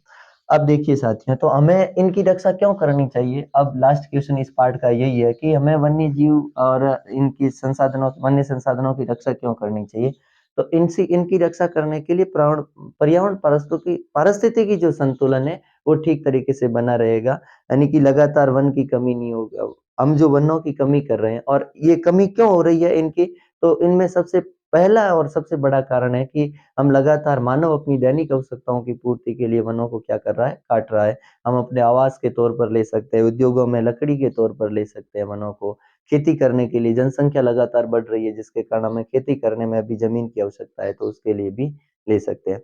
अब देखिए साथियों, तो हमें इनकी रक्षा क्यों करनी चाहिए? अब लास्ट क्वेश्चन इस पार्ट का यही है कि हमें वन्य जीव और इनकी संसाधनों वन्य संसाधनों की रक्षा क्यों करनी चाहिए? तो इनसी इनकी रक्षा करने के लिए पर्यावरण पारिस्थितिकी जो संतुलन है, वो ठीक तरीके से बना रहेगा। यानी कि लगातार वन की कमी नहीं होगा। हम जो वनों की कमी कर रहे हैं और ये कमी क्यों हो रही है इनकी? तो इनमें सबसे पहला और सबसे बड़ा कारण है कि हम लगातार मानव अपनी दैनिक आवश्यकताओं की पूर्ति के लिए वनों को क्या कर रहा है? काट रहा है। हम अपने आवास के तौर पर ले सकते हैं, उद्योगों में लकड़ी के तौर पर ले सकते हैं वनों को। खेती करने के लिए जनसंख्या लगातार बढ़ रही है, जिसके कारण हमें खेती करने में अभी ज़मीन की आवश्यकता है, तो उसके लिए भी ले सकते हैं।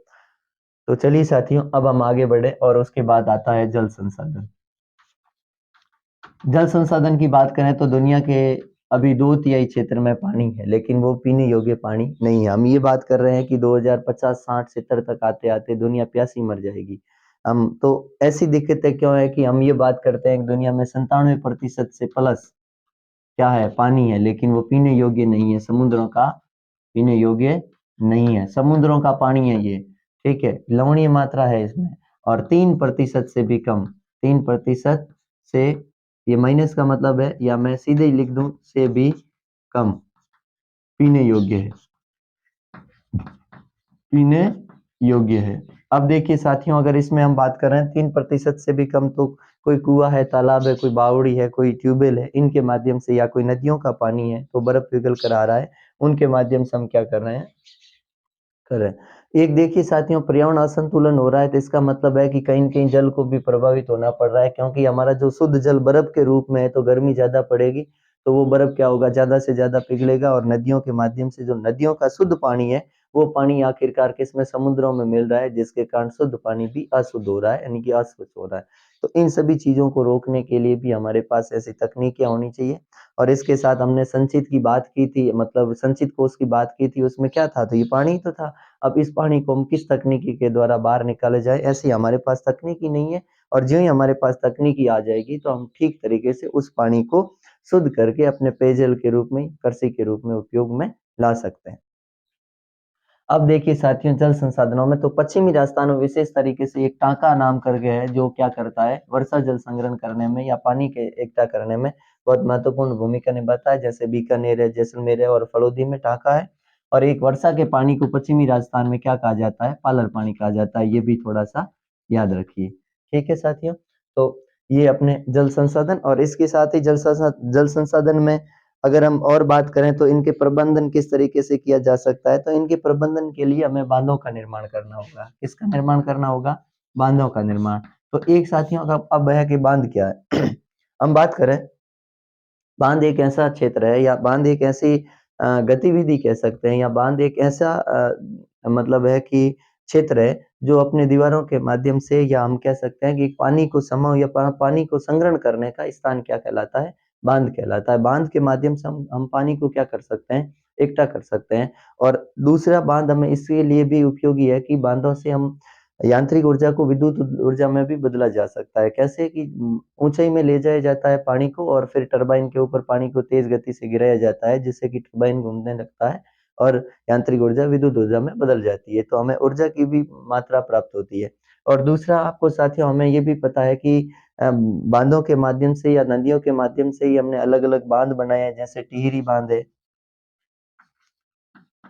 तो चलिए साथियों, अब हम आगे बढ़े और उसके बाद आता है जल संसाधन। जल संसाधन की बात करें तो दुनिया के अभी 2/3 क्षेत्र में पानी है, लेकिन वो पीने योग्य पानी नहीं है। हम ये बात कर रहे हैं कि 2050, 60, 70 तक आते-आते दुनिया प्यासी मर जाएगी। हम तो ऐसी दिक्कतें क्यों है कि हम ये बात करते हैं कि दुनिया में 97% से प्लस क्या है? पानी है, लेकिन वो पीने योग्य नहीं है, समुद्रों का पीने योग्य नहीं है। समुद्रों का पानी है ये, ठीक है? लवणीय मात्रा है इसमें और 3% से भी कम, 3% से ये माइनस का मतलब है, या मैं सीधे ही लिख दूं से भी कम पीने योग्य है, पीने योग्य है। अब देखिए साथियों, अगर इसमें हम बात कर रहे हैं 3% से भी कम, तो कोई कुआं है, तालाब है, कोई बावड़ी है, कोई ट्यूबवेल है, इनके माध्यम से, या कोई नदियों का पानी है तो बर्फ पिघल कर आ रहा है, उनके माध्यम से हम क्या कर रहे हैं? कर रहे हैं। एक देखिए साथियों, पर्यावरण असंतुलन हो रहा है, तो इसका मतलब है कि कहीं न कहीं जल को भी प्रभावित होना पड़ रहा है, क्योंकि हमारा जो शुद्ध जल बर्फ के रूप में है, तो गर्मी ज़्यादा पड़ेगी, तो वो बर्फ क्या होगा? ज़्यादा से ज़्यादा पिघलेगा और नदियों के माध्यम से जो नदियों का शुद्ध पानी है, वो पानी आखिरकार किसमें? समुद्रों में मिल रहा है, जिसके कारण शुद्ध पानी भी अशुद्ध हो रहा है, यानी कि अस्वच्छ हो रहा है। तो इन सभी चीज़ों को रोकने के लिए भी हमारे पास ऐसी तकनीकें होनी चाहिए। और इसके साथ हमने संचित की बात की थी, मतलब संचित कोष की बात की थी, उसमें क्या था? तो ये पानी तो था। अब इस पानी को हम किस तकनीकी के द्वारा बाहर निकाला जाए, ऐसी हमारे पास तकनीकी नहीं है। और ज्यों ही हमारे पास तकनीकी आ जाएगी, तो हम ठीक तरीके से उस पानी को शुद्ध करके अपने पेयजल के रूप में, कृषि के रूप में उपयोग में ला सकते हैं। अब देखिए साथियों, जल संसाधनों में तो पश्चिमी राजस्थान में विशेष तरीके से एक टांका नाम करके है, जो क्या करता है? वर्षा जल संग्रहण करने में या पानी के इकट्ठा करने में बहुत महत्वपूर्ण भूमिका निभाता है। जैसे बीकानेर है, जैसलमेर है और फलोदी में टांका है। और एक वर्षा के पानी को पश्चिमी राजस्थान में क्या कहा जाता है? पालर पानी कहा जाता है। ये भी थोड़ा-सा याद रखिए। ठीक है साथियों? तो ये अपने जल संसाधन, और इसके साथ ही जल संसाधन में अगर हम और बात करें तो इनके प्रबंधन किस तरीके से किया जा सकता है, तो इनके प्रबंधन के लिए हमें बांधों का निर्माण करना होगा। किसका निर्माण करना होगा? बांधों का निर्माण। तो एक साथियों का अब है कि बांध क्या है? हम बात करें, बांध एक ऐसा क्षेत्र है, या बांध एक ऐसी गतिविधि कह सकते हैं, या बांध एक ऐसा मतलब है कि क्षेत्र है जो अपने दीवारों के माध्यम से, या हम कह सकते हैं कि पानी को समाव या पानी को संग्रहण करने का स्थान क्या कहलाता है? बांध कहलाता है। बांध के माध्यम से हम पानी को क्या कर सकते हैं? इकट्ठा कर सकते हैं। और दूसरा, बांध हमें इसके लिए भी उपयोगी है कि बांधों से हम यांत्रिक ऊर्जा को विद्युत ऊर्जा में भी बदला जा सकता है। कैसे कि ऊँचाई में ले जाया जाता है पानी को, और फिर टरबाइन के ऊपर पानी को तेज़ गति से गिराया जाता है, जिससे कि टरबाइन घूमने लगता है और यांत्रिक ऊर्जा विद्युत ऊर्जा में बदल जाती है। तो हमें ऊर्जा की भी मात्रा प्राप्त होती है। और दूसरा, आपको साथियों हमें ये भी पता है कि बाँधों के माध्यम से या नदियों के माध्यम से ही हमने अलग-अलग बाँध बनाए हैं, जैसे टिहरी बाँध है,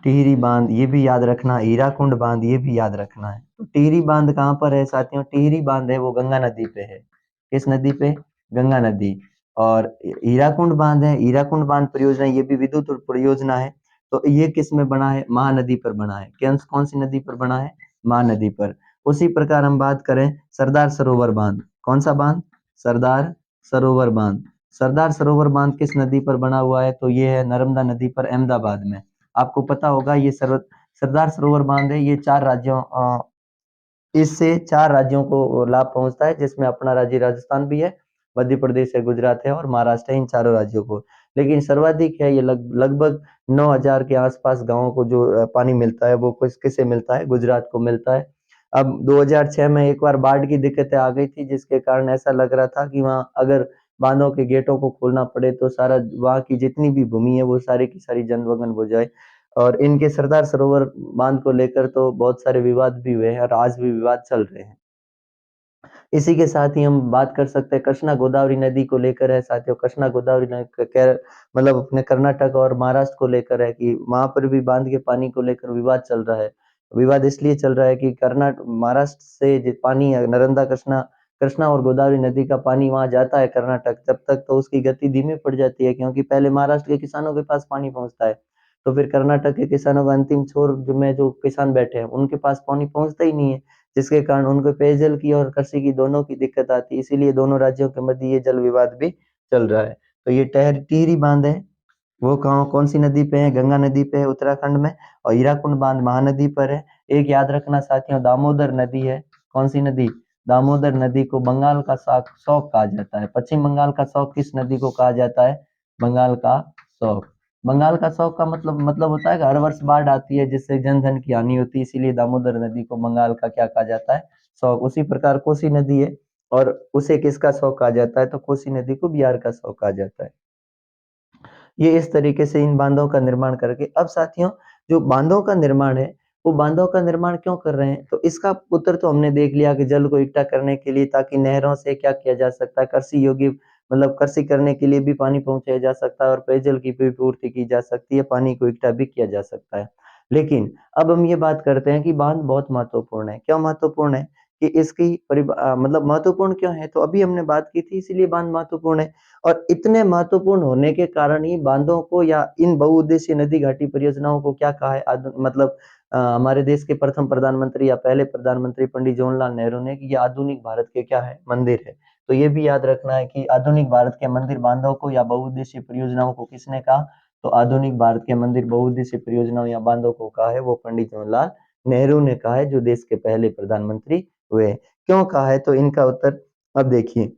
टिहरी बांध ये भी याद रखना, हीराकुंड बांध ये भी याद रखना है। तो टिहरी बांध कहाँ पर है साथियों? टिहरी बांध है वो गंगा नदी पे है। किस नदी पे? गंगा नदी। और हीराकुंड बांध है, हीराकुंड बांध परियोजना ये भी विद्युत परियोजना है। तो ये किस में बना है? महानदी पर बना है। कौन सी नदी पर बना है? महानदी पर। उसी प्रकार हम बात करें सरदार सरोवर बांध, कौन सा बांध? सरदार सरोवर बांध। सरदार सरोवर बांध किस नदी पर बना हुआ है? तो ये है नर्मदा नदी पर, अहमदाबाद में। आपको पता होगा ये सरदार सरोवर बांध है, ये 4 राज्यों इससे 4 राज्यों को लाभ पहुँचता है, जिसमें अपना राज्य राजस्थान भी है, मध्य प्रदेश है, गुजरात है और महाराष्ट्र है, इन चारों राज्यों को। लेकिन सर्वाधिक है, ये लगभग 9,000 के आसपास गाँवों को जो पानी मिलता है, वो किसे मिलता है? गुजरात को मिलता है। अब 2006 में एक बार बाढ़ की दिक्कतें आ गई थी, जिसके कारण ऐसा लग रहा था कि वहाँ अगर बाँधों के गेटों को खोलना पड़े, तो सारा वहाँ की जितनी भी भूमि है, वो सारी की सारी जलमग्न हो जाए। और इनके सरदार सरोवर बांध को लेकर तो बहुत सारे विवाद भी हुए हैं और आज भी विवाद चल रहे हैं। इसी के साथ ही हम बात कर सकते हैं कृष्णा गोदावरी नदी को लेकर है साथियों। कृष्णा गोदावरी मतलब अपने कर्नाटक और महाराष्ट्र को लेकर है कि वहां पर भी बांध के पानी को लेकर विवाद चल रहा है। विवाद इसलिए चल रहा है कि कर्नाटक महाराष्ट्र से जो पानी है नर्मदा कृष्णा कृष्णा और गोदावरी नदी का पानी वहां जाता है कर्नाटक, तब तक तो उसकी गति धीमी पड़ जाती है क्योंकि पहले महाराष्ट्र के किसानों के पास पानी पहुंचता है, तो फिर कर्नाटक के किसानों का अंतिम छोर में जो किसान बैठे हैं उनके पास पानी पहुंचता ही नहीं है, जिसके कारण उनको पेयजल की और कृषि की दोनों की दिक्कत आती है। इसीलिए दोनों राज्यों के मध्य ये जल विवाद भी चल रहा है। तो ये टिहरी बांध है, वो कहाँ कौन सी नदी पे है? गंगा नदी पे है उत्तराखंड में, और हीराकुंड बांध महानदी पर है। एक याद रखना साथियों, दामोदर नदी है, कौन सी नदी? दामोदर नदी को बंगाल का शौक कहा जाता है। पश्चिम बंगाल का शौक किस नदी को कहा जाता है? बंगाल का शौक। बंगाल का शौक का मतलब होता है कि हर वर्ष बाढ़ आती है जिससे जन धन की हानि होती है, इसीलिए दामोदर नदी को बंगाल का क्या कहा जाता है? शौक। उसी प्रकार कोसी नदी है, और उसे किसका शौक कहा जाता है? तो कोसी नदी को बिहार का शौक कहा जाता है। ये इस तरीके से इन बांधों का निर्माण करके, अब साथियों जो बांधों का निर्माण है, वो बांधों का निर्माण क्यों कर रहे हैं? तो इसका उत्तर तो हमने देख लिया कि जल को इकट्ठा करने के लिए, ताकि नहरों से क्या किया जा सकता है, कृषि योग्य मतलब कृषि करने के लिए भी पानी पहुंचाया जा सकता है और पेयजल की भी पूर्ति की जा सकती है, पानी को इकट्ठा भी किया जा सकता है। लेकिन अब हम ये बात करते हैं कि बांध बहुत महत्वपूर्ण है। क्यों महत्वपूर्ण है? कि इसकी मतलब महत्वपूर्ण क्यों है? तो अभी हमने बात की थी, इसीलिए बांध महत्वपूर्ण है। और इतने महत्वपूर्ण होने के कारण ही बांधों को या इन बहुउद्देशीय नदी घाटी परियोजनाओं को क्या कहा है? मतलब हमारे देश के प्रथम प्रधानमंत्री या पहले प्रधानमंत्री पंडित जवाहरलाल नेहरू ने कि ये आधुनिक भारत के क्या है? मंदिर है। तो ये भी याद रखना है कि आधुनिक भारत के मंदिर बांधों को या बहुउद्देशीय परियोजनाओं को किसने कहा? तो आधुनिक भारत के मंदिर बहुउद्देशीय परियोजनाओं या बांधों को कहा है वो पंडित जवाहरलाल नेहरू ने कहा है, जो देश के पहले प्रधानमंत्री हुए। क्यों कहा है? तो इनका उत्तर अब देखिए,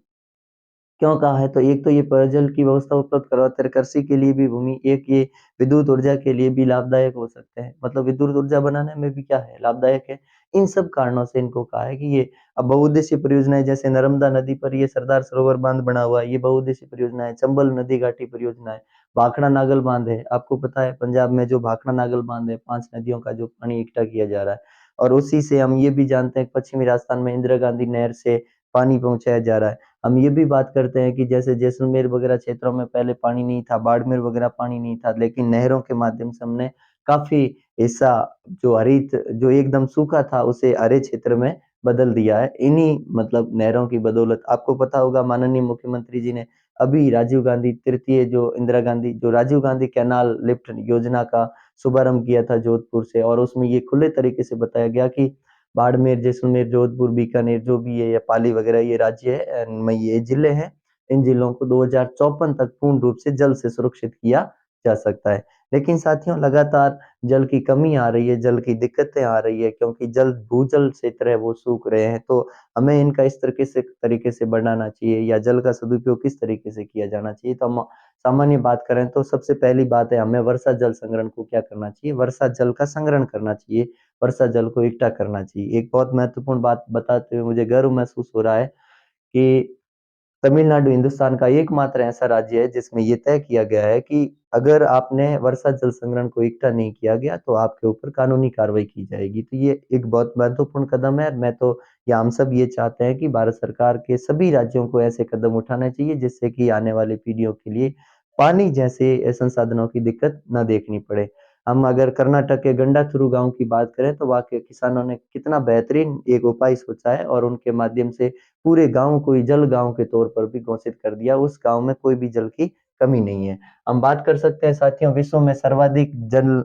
क्यों कहा है? तो एक तो ये पेयजल की व्यवस्था उपलब्ध करवाते हैं, कृषि के लिए भी भूमि, एक ये विद्युत ऊर्जा के लिए भी लाभदायक हो सकते हैं, मतलब विद्युत ऊर्जा बनाने में भी क्या है? लाभदायक है। इन सब कारणों से इनको कहा है कि ये अब बहुउद्देशीय परियोजनाएं, जैसे नर्मदा नदी पर ये सरदार सरोवर बांध बना हुआ है, ये बहुउद्देशीय परियोजना है। चंबल नदी घाटी परियोजना है, भाखड़ा नागल बांध है, आपको पता है पंजाब में जो भाखड़ा नागल बांध है, 5 नदियों का जो पानी इकट्ठा किया जा रहा है। और उसी से हम ये भी जानते हैं कि पश्चिमी राजस्थान में इंदिरा गांधी नहर से पानी पहुंचाया जा रहा है। हम ये भी बात करते हैं कि जैसे जैसलमेर वगैरह क्षेत्रों में पहले पानी नहीं था, बाड़मेर वगैरह पानी नहीं था, लेकिन नहरों के माध्यम से हमने काफ़ी हिस्सा जो हरित जो एकदम सूखा था, उसे हरे क्षेत्र में बदल दिया है। इन्हीं मतलब नहरों की बदौलत। आपको पता होगा माननीय मुख्यमंत्री जी ने अभी राजीव गांधी तृतीय जो इंदिरा गांधी जो राजीव गांधी कैनाल लिफ्ट योजना का शुभारंभ किया था जोधपुर से, और उसमें ये खुले तरीके से बताया गया कि बाड़मेर, जैसलमेर, जोधपुर, बीकानेर जो भी है, या पाली वगैरह ये राज्य है, ये जिले हैं, इन जिलों को 2054 तक पूर्ण रूप से जल से सुरक्षित किया जा सकता है। लेकिन साथियों लगातार जल की कमी आ रही है, जल की दिक्कतें आ रही है, क्योंकि जल भूजल क्षेत्र है वो सूख रहे हैं। तो हमें इनका इस तरीके से बढ़ाना चाहिए, या जल का सदुपयोग किस तरीके से किया जाना चाहिए। तो हम सामान्य बात करें तो सबसे पहली बात है, हमें वर्षा जल संग्रहण को क्या करना चाहिए? वर्षा जल का संग्रहण करना चाहिए, वर्षा जल को इकट्ठा करना चाहिए। एक बहुत महत्वपूर्ण बात बताते हुए मुझे गर्व महसूस हो रहा है कि तमिलनाडु हिंदुस्तान का एकमात्र ऐसा राज्य है जिसमें ये तय किया गया है कि अगर आपने वर्षा जल संग्रहण को इकट्ठा नहीं किया गया तो आपके ऊपर कानूनी कार्रवाई की जाएगी। तो ये एक बहुत महत्वपूर्ण कदम है। मैं तो या हम सब ये चाहते हैं कि भारत सरकार के सभी राज्यों को ऐसे कदम उठाने चाहिए जिससे कि आने वाली पीढ़ियों के लिए पानी जैसे संसाधनों की दिक्कत न देखनी पड़े। हम अगर कर्नाटक के गंडाथुरु गाँव की बात करें तो वहाँ के किसानों ने कितना बेहतरीन एक उपाय सोचा है, और उनके माध्यम से पूरे गाँव को ही जल गाँव के तौर पर भी घोषित कर दिया। उस गाँव में कोई भी जल की कमी नहीं है। हम बात कर सकते हैं साथियों, विश्व में सर्वाधिक जल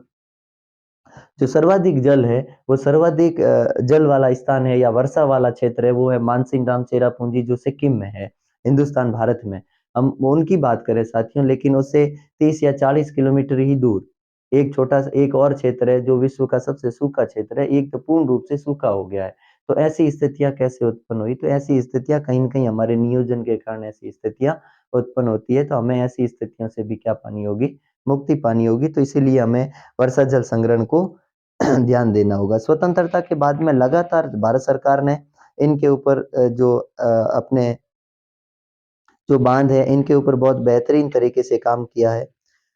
है, वो सर्वाधिक जल वाला स्थान है या वर्षा वाला क्षेत्र है, वो है मानसिंगराम चेरापूंजी, जो सिक्किम में है, हिंदुस्तान भारत में। हम उनकी बात करें साथियों, लेकिन उससे 30 या 40 किलोमीटर ही दूर एक छोटा सा एक और क्षेत्र है जो विश्व का सबसे सूखा क्षेत्र है, एक तो पूर्ण रूप से सूखा हो गया है। तो ऐसी स्थितियां कैसे उत्पन्न हुई? तो ऐसी स्थितियां कहीं न कहीं हमारे नियोजन के कारण ऐसी स्थितियां उत्पन्न होती है। तो हमें ऐसी स्थितियों से भी क्या पानी होगी? मुक्ति पानी होगी। तो इसीलिए हमें वर्षा जल संग्रहण को ध्यान देना होगा। स्वतंत्रता के बाद में लगातार भारत सरकार ने इनके ऊपर अपने जो बांध है इनके ऊपर बहुत बेहतरीन तरीके से काम किया है।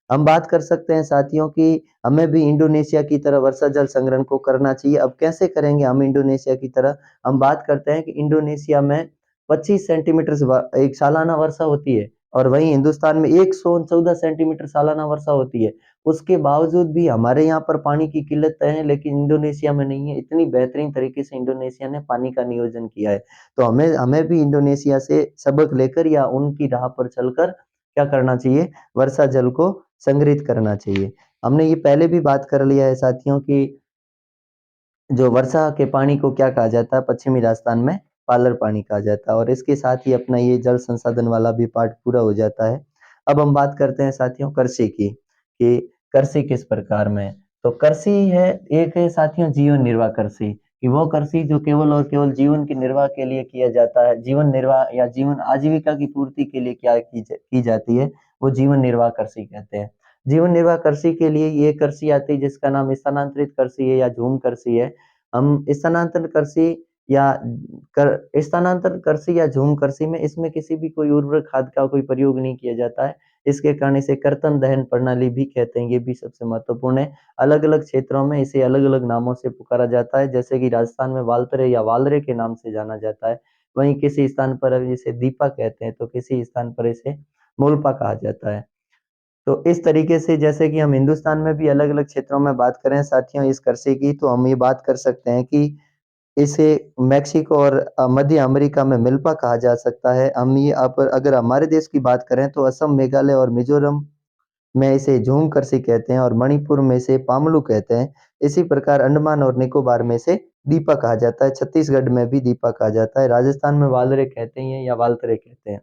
हम बात कर सकते हैं साथियों कि हमें भी इंडोनेशिया की तरह वर्षा जल संग्रहण को करना चाहिए। अब कैसे करेंगे हम इंडोनेशिया की तरह? हम बात करते हैं कि इंडोनेशिया में 25 सेंटीमीटर से एक सालाना वर्षा होती है, और वहीं हिंदुस्तान में 114 सेंटीमीटर सालाना वर्षा होती है। उसके बावजूद भी हमारे यहाँ पर पानी की किल्लत है, लेकिन इंडोनेशिया में नहीं है। इतनी बेहतरीन तरीके से इंडोनेशिया ने पानी का नियोजन किया है। तो हमें हमें भी इंडोनेशिया से सबक लेकर या उनकी राह पर चलकर क्या करना चाहिए, वर्षा जल को संग्रहित करना चाहिए। हमने ये पहले भी बात कर लिया है साथियों की जो वर्षा के पानी को क्या कहा जाता है, पश्चिमी राजस्थान में पालर पानी कहा जाता है। और इसके साथ ही अपना ये जल संसाधन वाला भी पार्ट पूरा हो जाता है। अब हम बात करते हैं साथियों कृषि की, कि कृषि किस प्रकार में है। तो कृषि है, एक है साथियों जीवन निर्वाह कृषि, कि वो कृषि जो केवल और केवल जीवन के निर्वाह के लिए किया जाता है, जीवन निर्वाह या जीवन आजीविका की पूर्ति के लिए क्या की जाती है, वो जीवन निर्वाह कृषि कहते हैं। जीवन निर्वाह कृषि के लिए ये कृषि आती है जिसका नाम स्थानांतरित कृषि है या झूम कृषि है। हम स्थानांतरण कृषि या स्थानांतरण कृषि या झूम कृषि में इसमें किसी भी कोई उर्वरक खाद का कोई प्रयोग नहीं किया जाता है। इसके कारण इसे कर्तन दहन प्रणाली भी कहते हैं, ये भी सबसे महत्वपूर्ण है। अलग अलग क्षेत्रों में इसे अलग अलग नामों से पुकारा जाता है, जैसे कि राजस्थान में वालतरे या वालरे के नाम से जाना जाता है। वहीं किसी स्थान पर इसे दीपा कहते हैं, तो किसी स्थान पर इसे मोलपा कहा जाता है। तो इस तरीके से जैसे कि हम हिंदुस्तान में भी अलग अलग क्षेत्रों में बात करें साथियों इस कृषि की, तो हम ये बात कर सकते हैं कि इसे मेक्सिको और मध्य अमेरिका में मिल्पा कहा जा सकता है। हम ये अगर हमारे देश की बात करें तो असम, मेघालय और मिजोरम में इसे झूम कृषि कहते हैं, और मणिपुर में इसे पामलू कहते हैं। इसी प्रकार अंडमान और निकोबार में इसे दीपा कहा जाता है। छत्तीसगढ़ में भी दीपा कहा जाता है। राजस्थान में वालरे कहते हैं या वालतरे कहते हैं।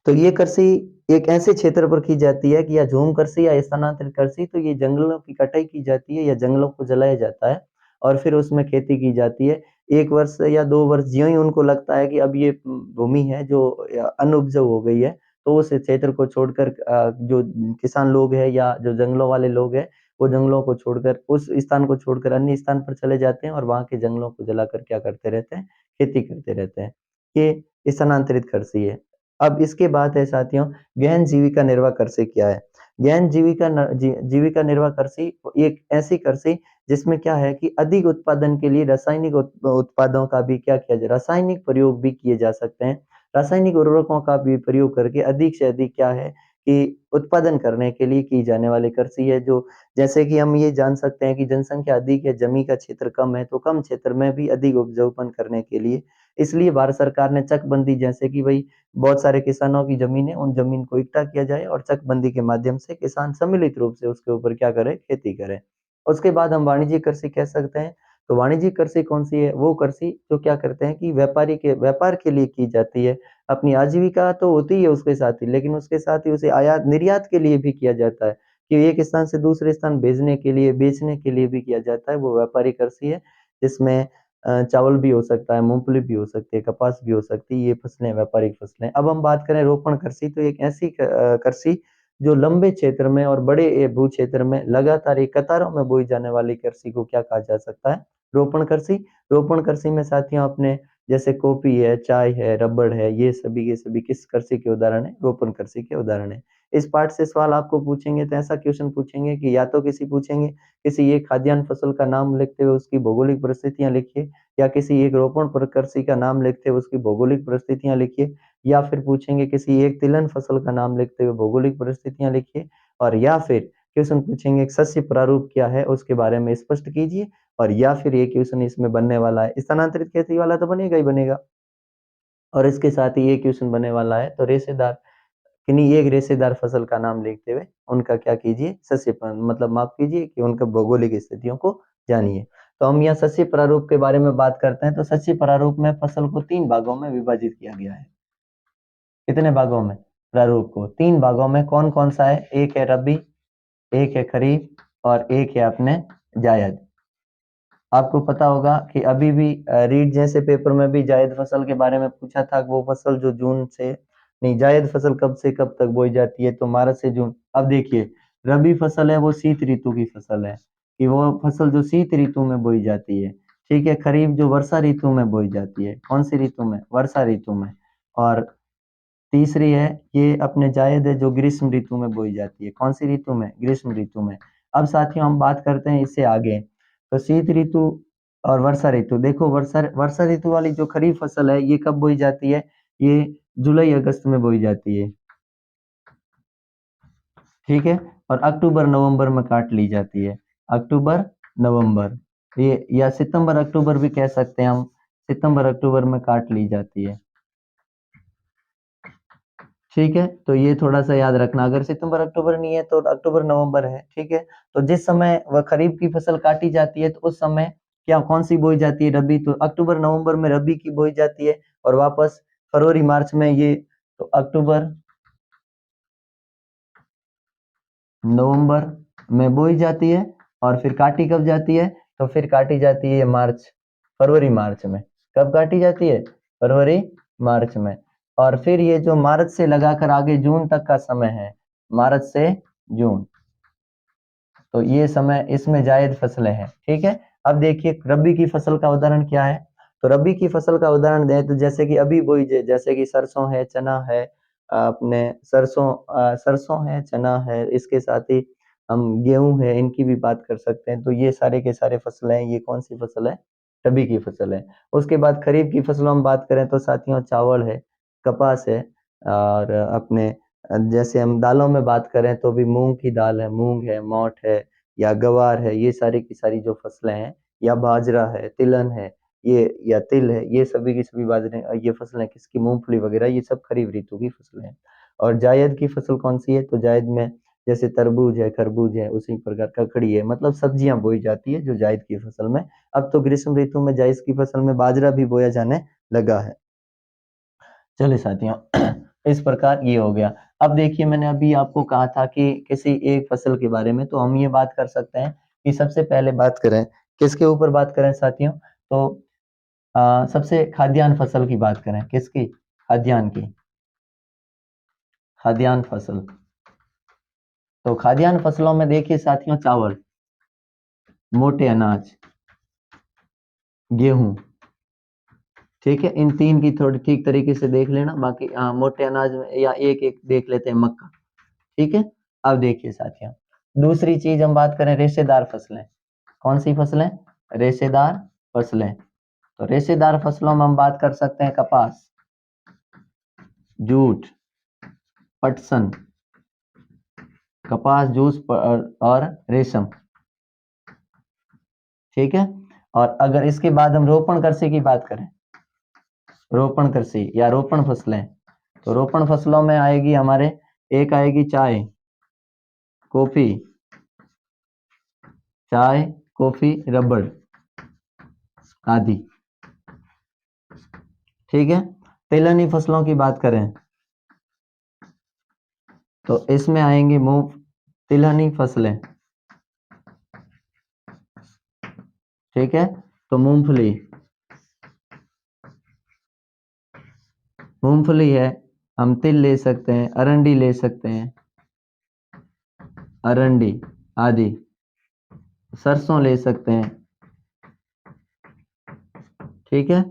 तो ये कृषि एक ऐसे क्षेत्र पर की जाती है कि या झूम कृषि या स्थानांतरित कृषि, तो ये जंगलों की कटाई की जाती है या जंगलों को जलाया जाता है और फिर उसमें खेती की जाती है। 1 वर्ष या 2 वर्ष ज्यों ही उनको लगता है कि अब ये भूमि है जो अनउपजाऊ हो गई है, तो उस क्षेत्र को छोड़कर जो किसान लोग हैं या जो जंगलों वाले लोग हैं, वो जंगलों को छोड़कर उस स्थान को छोड़कर अन्य स्थान पर चले जाते हैं और वहाँ के जंगलों को जलाकर क्या करते रहते हैं, खेती करते रहते हैं। ये स्थानांतरित कृषि है। अब इसके बाद है साथियों गहन जीविका निर्वाह कृषि क्या है? गहन जीविका निर्वाह कृषि एक ऐसी कृषि जिसमें क्या है कि अधिक उत्पादन के लिए रासायनिक उत्पादों का भी क्या किया जाए, रासायनिक प्रयोग भी किए जा सकते हैं। रासायनिक उर्वरकों का भी प्रयोग करके अधिक से अधिक क्या है कि उत्पादन करने के लिए की जाने वाली कृषि है। जो जैसे कि हम ये जान सकते हैं कि जनसंख्या अधिक है, जमीन का क्षेत्र कम है, तो कम क्षेत्र में भी अधिक उपजाऊपन करने के लिए इसलिए भारत सरकार ने चकबंदी, जैसे कि भाई बहुत सारे किसानों की जमीन है, उन जमीन को इकट्ठा किया जाए और चकबंदी के माध्यम से किसान सम्मिलित रूप से उसके ऊपर क्या करे, खेती करे। उसके बाद हम वाणिज्यिक कृषि कह सकते हैं। तो वाणिज्यिक कृषि कौन सी है? वो कृषि जो क्या करते हैं कि व्यापार के लिए की जाती है। अपनी आजीविका तो होती है उसके साथ ही, लेकिन उसके साथ ही उसे आयात निर्यात के लिए भी किया जाता है, कि एक स्थान से दूसरे स्थान भेजने के लिए, बेचने के लिए भी किया जाता है। वो व्यापारिक कृषि है, जिसमें चावल भी हो सकता है, मूँगफली भी हो सकती है, कपास भी हो सकती है, ये फसलें व्यापारिक फसलें। अब हम बात करें रोपण कृषि, तो एक ऐसी कृषि जो लंबे क्षेत्र में और बड़े भू क्षेत्र में लगातार एक कतारों में बोई जाने वाली कृषि को क्या कहा जा सकता है? रोपण कृषि। रोपण कृषि में साथियों अपने जैसे कॉफ़ी है, चाय है, रबड़ है, ये सभी के सभी किस कृषि के उदाहरण हैं? रोपण कृषि के उदाहरण हैं। इस पाठ से सवाल आपको पूछेंगे तो ऐसा क्वेश्चन पूछेंगे कि या तो पूछेंगे किसी एक खाद्यान्न फसल का नाम लिखते हुए उसकी भौगोलिक परिस्थितियाँ लिखिए, या किसी एक रोपण प्रकृति का नाम लिखते हुए उसकी भौगोलिक परिस्थितियाँ लिखिए, या फिर पूछेंगे किसी एक तिलहन फसल का नाम लिखते हुए भौगोलिक परिस्थितियाँ लिखिए, और या फिर क्वेश्चन पूछेंगे सस्य प्रारूप क्या है उसके बारे में स्पष्ट कीजिए, और या फिर ये क्वेश्चन इसमें बनने वाला है स्थानांतरित खेती वाला तो बनेगा ही बनेगा, और इसके साथ ही ये क्वेश्चन बनने वाला है तो रेशेदार किन्हीं एक रेशेदार फसल का नाम लिखते हुए उनका क्या कीजिए, मतलब माफ कीजिए कि उनका भौगोलिक स्थितियों को जानिए। तो हम यहाँ सस्य प्रारूप के बारे में बात करते हैं। तो सस्य प्रारूप में फसल को 3 भागों में विभाजित किया गया है। कितने भागों में? प्रारूप को 3 भागों में। कौन-कौन सा है? एक है रबी, एक है खरीफ और एक है अपने जायद। आपको पता होगा कि अभी भी रीट जैसे पेपर में भी जायद फसल के बारे में पूछा था, वो फसल जो जून से नहीं, जायद फसल कब से कब तक बोई जाती है? तो मार्च से जून। अब देखिए रबी फसल है वो शीत ऋतु की फसल है, कि वो फसल जो शीत ऋतु में बोई जाती है। ठीक है, खरीफ जो वर्षा ऋतु में बोई जाती है। कौन सी ऋतु में? वर्षा ऋतु में। और तीसरी है ये अपने जायद है जो ग्रीष्म ऋतु में बोई जाती है। कौन सी ऋतु में? ग्रीष्म ऋतु में। अब साथियों हम बात करते हैं इससे आगे। तो शीत ऋतु और वर्षा ऋतु, देखो वर्षा वर्षा ऋतु वाली जो खरीफ फसल है ये कब बोई जाती है? ये जुलाई अगस्त में बोई जाती है, ठीक है। और अक्टूबर नवंबर में काट ली जाती है, अक्टूबर नवंबर, ये या सितंबर अक्टूबर भी कह सकते हैं हम, सितंबर अक्टूबर में काट ली जाती है, ठीक है। तो ये थोड़ा सा याद रखना, अगर सितंबर अक्टूबर नहीं है तो अक्टूबर नवंबर है, ठीक है। तो जिस समय वह खरीफ की फसल काटी जाती है तो उस समय क्या कौन सी बोई जाती है? रबी। तो अक्टूबर नवंबर में रबी की बोई जाती है और वापस फरवरी मार्च में ये, तो अक्टूबर नवंबर में बोई जाती है और फिर काटी कब जाती है? तो फिर काटी जाती है मार्च, फरवरी मार्च में। कब काटी जाती है? फरवरी मार्च में। और फिर ये जो मार्च से लगाकर आगे जून तक का समय है, मार्च से जून, तो ये समय इसमें जायद फसलें हैं, ठीक है। अब देखिए रबी की फसल का उदाहरण क्या है? तो रबी की फसल का उदाहरण दें तो जैसे कि अभी बोई जैसे कि सरसों है, चना है, अपने सरसों है, चना है, इसके साथ ही हम गेहूं है, इनकी भी बात कर सकते हैं। तो ये सारे के सारे फसलें हैं, ये कौन सी फसल है? रबी की फसल है। उसके बाद खरीफ की फसलों में बात करें तो साथियों चावल है, कपास है, और अपने जैसे हम दालों में बात करें तो भी मूंग की दाल है, मूंग है, मोठ है, या गवार है, ये सारी की सारी जो फसलें हैं, या बाजरा है, तिलहन है, ये या तिल है, ये सभी की सभी बाजरे, ये फसलें किसकी? मूंगफली वगैरह, ये सब खरीफ ऋतु की फसलें हैं। और जायद की फसल कौन सी है? तो जायद में जैसे तरबूज है, खरबूज है, उसी प्रकार ककड़ी है, मतलब सब्जियां बोई जाती है जो जायद की फसल में। अब तो ग्रीष्म ऋतु में जायद की फसल में बाजरा भी बोया जाने लगा है। चलिए साथियों, इस प्रकार ये हो गया। अब देखिए मैंने अभी आपको कहा था कि किसी एक फसल के बारे में, तो हम ये बात कर सकते हैं कि सबसे पहले बात करें किसके ऊपर बात करें साथियों? तो सबसे खाद्यान्न फसल की बात करें, किसकी? खाद्यान्न की, खाद्यान्न फसल। तो खाद्यान्न फसलों में देखिए साथियों चावल, मोटे अनाज, गेहूं, ठीक है। इन तीन की थोड़ी ठीक तरीके से देख लेना, बाकी मोटे अनाज में या एक एक देख लेते हैं, मक्का, ठीक है। अब देखिए साथियों दूसरी चीज हम बात करें रेशेदार फसलें, कौन सी फसलें? रेशेदार फसलें। तो रेशेदार फसलों में हम बात कर सकते हैं कपास, जूट, पटसन, कपास, जूट और रेशम, ठीक है। और अगर इसके बाद हम रोपण कृषि की बात करें, रोपण कृषि या रोपण फसलें, तो रोपण फसलों में आएगी हमारे, एक आएगी चाय, कॉफी, चाय, कॉफी, रबड़ आदि, ठीक है। तिलहनी फसलों की बात करें तो इसमें आएंगी मूंग, तिलहनी फसलें, ठीक है। तो मूंगफली, मूंगफली है, हम तिल ले सकते हैं, अरंडी ले सकते हैं, अरंडी आदि, सरसों ले सकते हैं, ठीक है।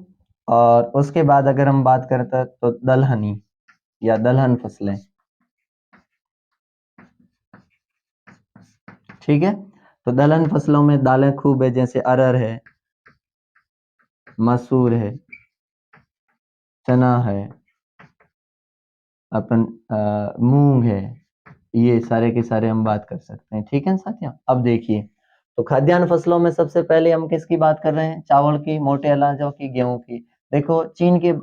और उसके बाद अगर हम बात करते हैं तो दलहनी या दलहन फसलें, ठीक है। तो दलहन फसलों में दालें खूब है, जैसे अरहर है, मसूर है, चना है, अपन मूंग है, ये सारे के सारे हम बात कर सकते हैं, ठीक है साथियों। अब देखिए तो खाद्यान्न फसलों में सबसे पहले हम किसकी बात कर रहे हैं? चावल की, मोटे अनाजों की, गेहूं की। देखो चीन के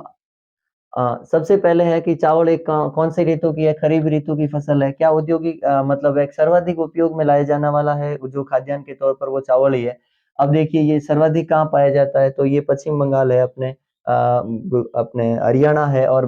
सबसे पहले है कि चावल एक कौन सी ऋतु की है? खरीफ ऋतु की फसल है। क्या औद्योगिक मतलब एक सर्वाधिक उपयोग में लाया जाने वाला है जो खाद्यान्न के तौर पर, वो चावल ही है। अब देखिए ये सर्वाधिक कहाँ पाया जाता है? तो ये पश्चिम बंगाल है, अपने हरियाणा है, और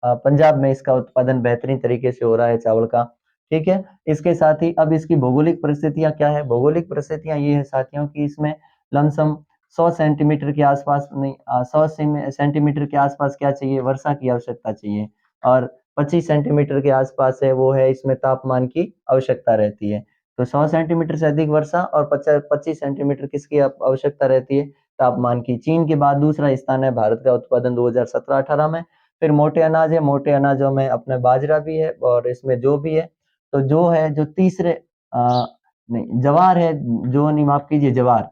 पंजाब में इसका उत्पादन बेहतरीन तरीके से हो रहा है चावल का, ठीक है। इसके साथ ही अब इसकी भौगोलिक परिस्थितियां क्या है? भौगोलिक परिस्थितियां ये है साथियों की इसमें लमसम 100 सेंटीमीटर के आसपास, नहीं 100 सेंटीमीटर के आसपास क्या चाहिए? वर्षा की आवश्यकता चाहिए। और 25 सेंटीमीटर के आसपास है वो है, इसमें तापमान की आवश्यकता रहती है। तो 100 सेंटीमीटर से अधिक वर्षा और 25 सेंटीमीटर किसकी आवश्यकता रहती है? तापमान की। चीन के बाद दूसरा स्थान है भारत का उत्पादन 2017-18 में। फिर मोटे अनाज है, मोटे अनाजों में अपने बाजरा भी है और इसमें जो भी है। तो जो है जो तीसरे नहीं जवार है, जो नहीं माफ कीजिए, जवार,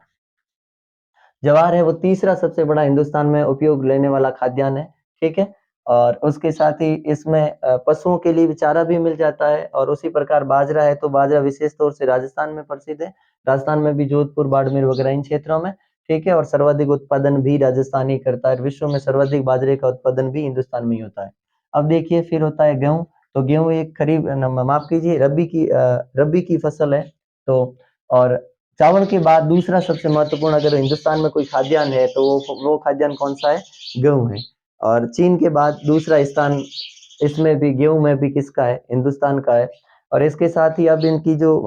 ज्वार है वो तीसरा सबसे बड़ा हिंदुस्तान में उपयोग लेने वाला खाद्यान्न है, ठीक है? और उसके साथ ही इसमें पशुओं के लिए भी चारा भी मिल जाता है और उसी प्रकार बाजरा है तो बाजरा विशेष तौर से राजस्थान में प्रसिद्ध है। राजस्थान में भी जोधपुर, बाड़मेर वगैरह इन क्षेत्रों में, ठीक है? और सर्वाधिक उत्पादन भी राजस्थान ही करता है। विश्व में सर्वाधिक बाजरे का उत्पादन भी हिंदुस्तान में ही होता है। अब देखिए फिर होता है गेहूँ, तो गेहूँ एक खरीफ माफ कीजिए रबी की फसल है। तो और चावल के बाद दूसरा सबसे महत्वपूर्ण अगर हिंदुस्तान में कोई खाद्यान्न है तो वो खाद्यान्न कौन सा है? गेहूँ है। और चीन के बाद दूसरा स्थान इसमें भी गेहूं में भी किसका है? हिंदुस्तान का है। और इसके साथ ही अब इनकी जो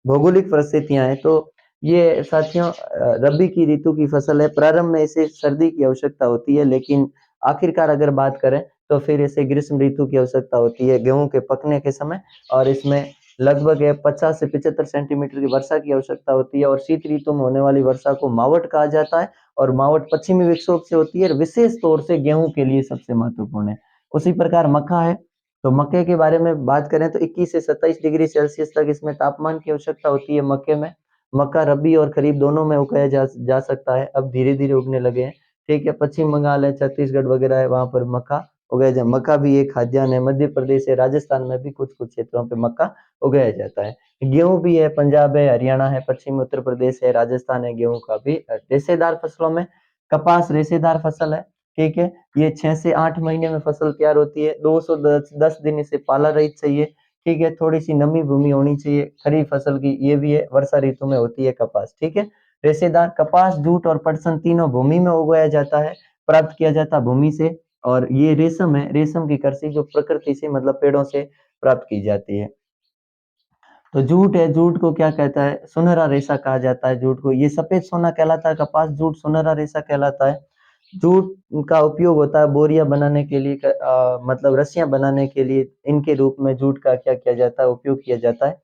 भौगोलिक परिस्थितियां हैं तो ये साथियों रबी की ऋतु की फसल है। प्रारंभ में इसे सर्दी की आवश्यकता होती है लेकिन आखिरकार अगर बात करें तो फिर इसे ग्रीष्म ऋतु की आवश्यकता होती है गेहूं के पकने के समय। और इसमें लगभग 50 से 75 सेंटीमीटर की वर्षा की आवश्यकता होती है और शीत ऋतु में होने वाली वर्षा को मावट कहा जाता है। और मावट पश्चिमी विक्षोभ से होती है और विशेष तौर से गेहूं के लिए सबसे महत्वपूर्ण है। उसी प्रकार मक्का है, तो मक्के के बारे में बात करें तो 21 से 27 डिग्री सेल्सियस तक इसमें तापमान की आवश्यकता होती है मक्के में। मक्का रबी और खरीफ दोनों में उगाया जा सकता है, अब धीरे धीरे उगने लगे हैं, ठीक है? पश्चिम बंगाल है, छत्तीसगढ़ वगैरह है, वहां पर मक्का उगाया जाए। मक्का भी एक खाद्यान्न है। मध्य प्रदेश है, राजस्थान में भी कुछ कुछ क्षेत्रों पे मक्का उगाया जाता है। गेहूं भी है, पंजाब है, हरियाणा है, पश्चिमी उत्तर प्रदेश है, राजस्थान है, गेहूं का भी। रेशेदार फसलों में कपास रेशेदार फसल है, ठीक है? ये 6 से 8 महीने में फसल तैयार होती है। 210 दिन इसे पाला रहित चाहिए, ठीक है? थोड़ी सी नमी भूमि होनी चाहिए खरीफ फसल की, ये भी है। वर्षा ऋतु में होती है कपास, ठीक है? रेशेदार कपास, जूट और पटसन तीनों भूमि में उगाया जाता है, प्राप्त किया जाता है भूमि से। और ये रेशम है, रेशम की कृषि जो प्रकृति से मतलब पेड़ों से प्राप्त की जाती है। तो जूट है, जूट को क्या कहता है? सुनहरा रेशा कहा जाता है जूट को। ये सफेद सोना कहलाता है कपास, जूट सुनहरा रेशा कहलाता है। जूट का उपयोग होता है बोरियां बनाने के लिए, मतलब रस्सियां बनाने के लिए। इनके रूप में जूट का क्या किया जाता है? उपयोग किया जाता है।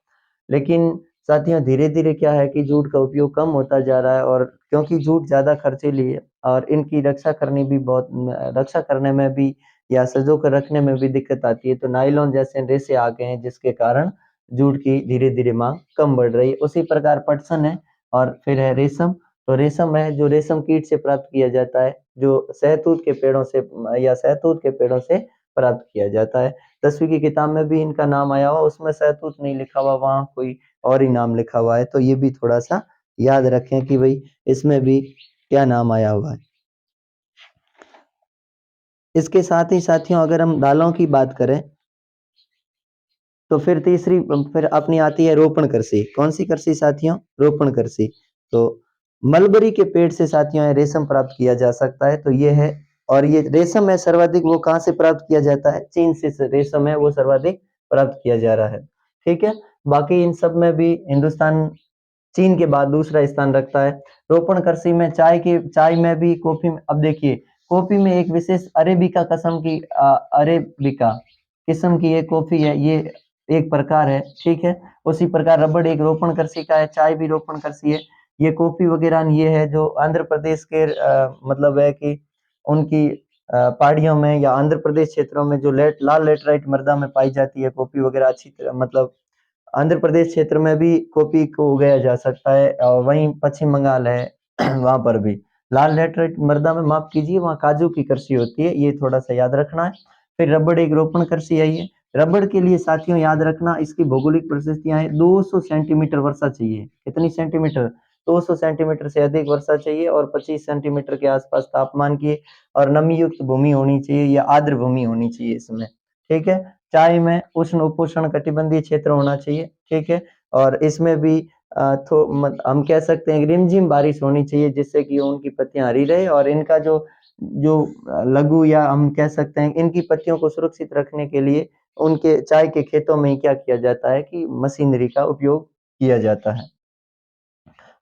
लेकिन साथियों धीरे धीरे क्या है कि जूट का उपयोग कम होता जा रहा है, और क्योंकि जूट ज्यादा खर्चीली है और इनकी रक्षा करनी भी बहुत रक्षा करने में भी या सजो कर रखने में भी दिक्कत आती है, तो नायलॉन जैसे रेशे आ गए हैं जिसके कारण जूट की धीरे धीरे मांग कम बढ़ रही है। उसी प्रकार पटसन है और फिर है रेशम। तो रेशम है जो रेशम कीट से प्राप्त किया जाता है, जो शहतूत के पेड़ों से या शहतूत के पेड़ों से प्राप्त किया जाता है। 10वीं की किताब में भी इनका नाम आया हुआ, उसमें शहतूत नहीं लिखा हुआ, वहां कोई और ही नाम लिखा हुआ है, तो ये भी थोड़ा सा याद रखें कि भाई इसमें भी क्या नाम आया हुआ है। इसके साथ ही साथियों अगर हम दालों की बात करें तो फिर अपनी आती है रोपण कृषि। कौन सी कृषि साथियों? रोपण कृषि। तो मलबरी के पेड़ से साथियों है रेशम प्राप्त किया जा सकता है, तो ये है। और ये रेशम है सर्वाधिक वो कहाँ से प्राप्त किया जाता है? चीन से रेशम है वो सर्वाधिक प्राप्त किया जा रहा है, ठीक है? बाकी इन सब में भी हिंदुस्तान चीन के बाद दूसरा स्थान रखता है। रोपण कृषि में चाय में भी, कॉफी में। अब देखिए कॉफी में एक विशेष अरेबिका किस्म की अरेबिका किस्म की एक कॉफी है, ये एक प्रकार है, ठीक है? उसी प्रकार रबड़ एक रोपण कृषि का है, चाय भी रोपण कृषि है। ये कॉफी वगैरह ये है जो आंध्र प्रदेश के मतलब है कि उनकी पहाड़ियों में या आंध्र प्रदेश क्षेत्रों में जो लाल लेटराइट मृदा में पाई जाती है कॉफी वगैरह अच्छी तरह, मतलब आंध्र प्रदेश क्षेत्र में भी कॉफी को उगाया जा सकता है। और वहीं पश्चिम बंगाल है वहां पर भी लाल लेटराइट मृदा में, माफ कीजिए, वहाँ काजू की कृषि होती है, ये थोड़ा सा याद रखना है। फिर रबड़ एक रोपण कृषि है। ये रबड़ के लिए साथियों याद रखना इसकी भौगोलिक परिस्थितियां हैं, 200 सेंटीमीटर वर्षा चाहिए। कितनी सेंटीमीटर? 200 सेंटीमीटर से अधिक वर्षा चाहिए और 25 सेंटीमीटर के आसपास तापमान की और नमी युक्त भूमि होनी चाहिए या आर्द्र भूमि होनी चाहिए इसमें, ठीक है? चाय में उष्ण उपोष्ण कटिबंधीय क्षेत्र होना चाहिए, ठीक है? और इसमें भी हम कह सकते हैं रिमझिम बारिश होनी चाहिए जिससे कि उनकी पत्तियां हरी रहे और इनका जो जो लघु या हम कह सकते हैं इनकी पत्तियों को सुरक्षित रखने के लिए उनके चाय के खेतों में ही क्या किया जाता है कि मशीनरी का उपयोग किया जाता है।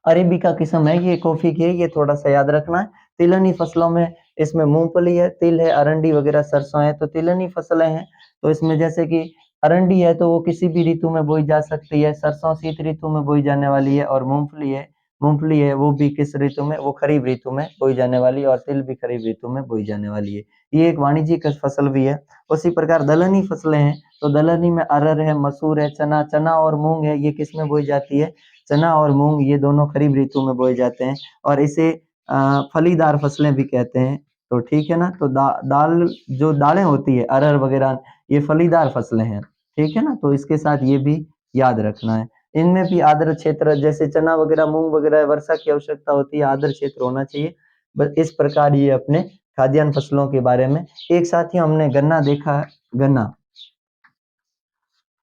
अरेबिका किस्म है ये कॉफी की है, ये थोड़ा सा याद रखना है। तिलहनी फसलों में इसमें मूंगफली है, तिल है, अरंडी वगैरह सरसों है, तो तिलहनी फसलें हैं। तो इसमें जैसे कि अरंडी है तो वो किसी भी ऋतु में बोई जा सकती है, सरसों शीत ऋतु में बोई जाने वाली है, और मूंगफली है वो भी किस ऋतु में? वो खरीफ ऋतु में बोई जाने वाली है, और तिल भी खरीफ ऋतु में बोई जाने वाली है। ये एक वाणिज्यिक फसल भी है। उसी प्रकार दलहनी फसलें हैं, तो दलहनी में अरहर है, मसूर है, चना और मूंग है, ये किस में बोई जाती है? चना और मूंग ये दोनों खरीफ ऋतु में बोए जाते हैं। और इसे फलीदार फसलें भी कहते हैं। तो ठीक है ना? तो दाल जो दालें होती है अरहर वगैरह, ये फलीदार फसलें हैं, ठीक है ना? तो इसके साथ ये भी याद रखना है। इनमें भी आर्द्र क्षेत्र जैसे चना वगैरह, मूंग वगैरह वर्षा की आवश्यकता होती है, आर्द्र क्षेत्र होना चाहिए। बस इस प्रकार ये अपने खाद्यान्न फसलों के बारे में। एक साथी हमने गन्ना देखा, गन्ना,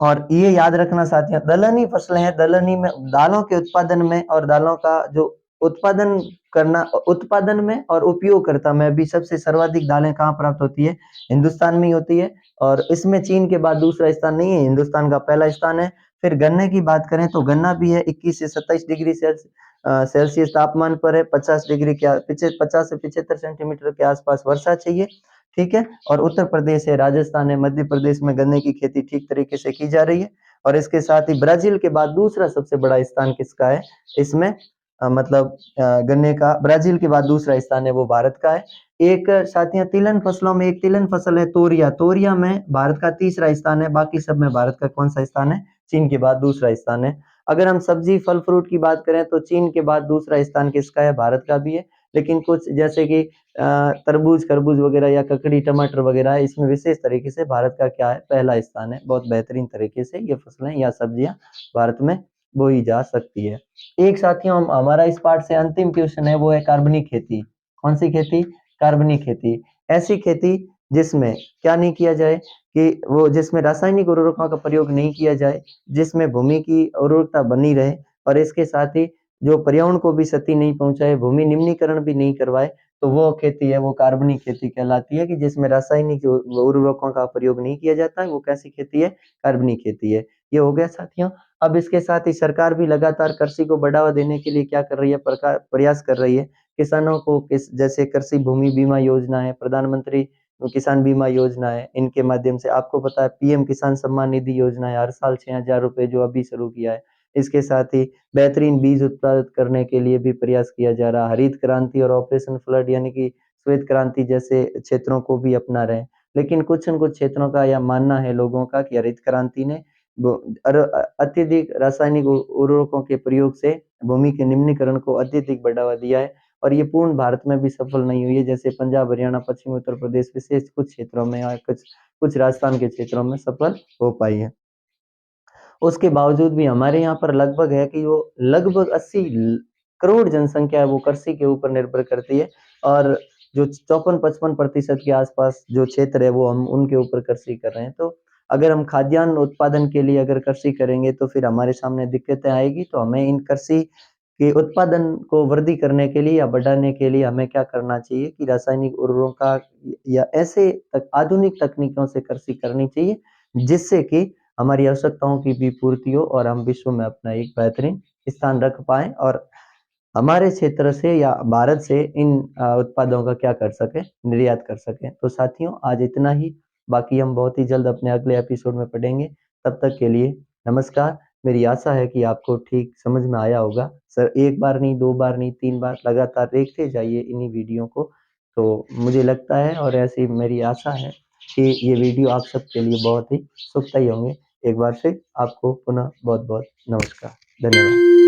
और ये याद रखना साथियों, दलहनी फसलें हैं, दलहनी में दालों के उत्पादन में और दालों का जो उत्पादन करना, उत्पादन में और उपयोगकर्ता में भी सबसे सर्वाधिक दालें कहाँ प्राप्त होती है? हिंदुस्तान में ही होती है। और इसमें चीन के बाद दूसरा स्थान नहीं है, हिंदुस्तान का पहला स्थान है। फिर गन्ने की बात करें तो गन्ना भी है 21 से 27 डिग्री सेल्सियस तापमान पर है। 50 डिग्री के 50 से 75 सेंटीमीटर के आसपास वर्षा चाहिए, ठीक है। और उत्तर प्रदेश है, राजस्थान है, मध्य प्रदेश में गन्ने की खेती ठीक तरीके से की जा रही है। और इसके साथ ही ब्राजील के बाद दूसरा सबसे बड़ा स्थान किसका है इसमें? गन्ने का ब्राजील के बाद दूसरा स्थान है वो भारत का है। एक साथियों तिलहन फसलों में एक तिलहन फसल है तोरिया, तोरिया में भारत का तीसरा स्थान है। बाकी सब में भारत का कौन सा स्थान है? चीन के बाद दूसरा स्थान है। अगर हम सब्जी फल फ्रूट की बात करें तो चीन के बाद दूसरा स्थान किसका है? भारत का भी है। लेकिन कुछ जैसे कि तरबूज खरबूज वगैरह या ककड़ी टमाटर वगैरह, इसमें विशेष तरीके से भारत का क्या है? पहला स्थान है। बहुत बेहतरीन तरीके से ये फसलें या सब्जियां भारत में बोई जा सकती है। एक साथियों हमारा इस पार्ट से अंतिम क्वेश्चन है, वो है कार्बनिक खेती। कौन सी खेती? कार्बनिक खेती। ऐसी खेती जिसमें क्या नहीं किया जाए कि वो जिसमें रासायनिक उर्वरकों का प्रयोग नहीं किया जाए, जिसमें भूमि की उर्वरकता बनी रहे और इसके साथ ही जो पर्यावरण को भी क्षति नहीं पहुंचाए, भूमि निम्नीकरण भी नहीं करवाए, तो वो खेती है, वो कार्बनिक खेती कहलाती है। कि जिसमें रासायनिक उर्वरकों का प्रयोग नहीं किया जाता है, वो कैसी खेती है? कार्बनिक खेती है। ये हो गया साथियों। अब इसके साथ ही सरकार भी लगातार कृषि को बढ़ावा देने के लिए क्या कर रही है? प्रयास कर रही है। किसानों को जैसे कृषि भूमि बीमा योजना है, प्रधानमंत्री किसान बीमा योजना है, इनके माध्यम से आपको पता है पीएम किसान सम्मान निधि योजना है, हर साल 6,000 रुपए जो अभी शुरू किया है। इसके साथ ही बेहतरीन बीज उत्पादित करने के लिए भी प्रयास किया जा रहा है। हरित क्रांति और ऑपरेशन फ्लड यानी कि श्वेत क्रांति जैसे क्षेत्रों को भी अपना रहे हैं। लेकिन कुछ न कुछ क्षेत्रों का यह मानना है लोगों का कि हरित क्रांति ने अत्यधिक रासायनिक उर्वरकों के प्रयोग से भूमि के निम्नीकरण को अत्यधिक बढ़ावा दिया है। और ये पूर्ण भारत में भी सफल नहीं हुई है। जैसे पंजाब हरियाणा पश्चिमी उत्तर प्रदेश विशेष कुछ क्षेत्रों में या कुछ कुछ राजस्थान के क्षेत्रों में सफल हो पाई है। उसके बावजूद भी हमारे यहाँ पर लगभग है कि वो लगभग 80 करोड़ जनसंख्या है, वो कृषि के ऊपर निर्भर करती है। और जो 54-55% के आसपास जो क्षेत्र है वो हम उनके ऊपर कृषि कर रहे हैं। तो अगर हम खाद्यान्न उत्पादन के लिए अगर कृषि करेंगे तो फिर हमारे सामने दिक्कतें आएगी। तो हमें इन कृषि के उत्पादन को वृद्धि करने के लिए या बढ़ाने के लिए हमें क्या करना चाहिए कि रासायनिक उर्वरकों का या ऐसे आधुनिक तकनीकों से कृषि करनी चाहिए जिससे कि हमारी आवश्यकताओं की भी पूर्ति हो और हम विश्व में अपना एक बेहतरीन स्थान रख पाएँ और हमारे क्षेत्र से या भारत से इन उत्पादों का क्या कर सकें? निर्यात कर सकें। तो साथियों आज इतना ही, बाकी हम बहुत ही जल्द अपने अगले एपिसोड में पढ़ेंगे। तब तक के लिए नमस्कार। मेरी आशा है कि आपको ठीक समझ में आया होगा। सर 1 बार नहीं, 2 बार नहीं, 3 बार लगातार देखते जाइए इन्हीं वीडियो को। तो मुझे लगता है और ऐसी मेरी आशा है कि ये वीडियो आप सबके लिए बहुत ही सुखदायी होंगे। एक बार फिर आपको पुनः बहुत-बहुत नमस्कार। धन्यवाद।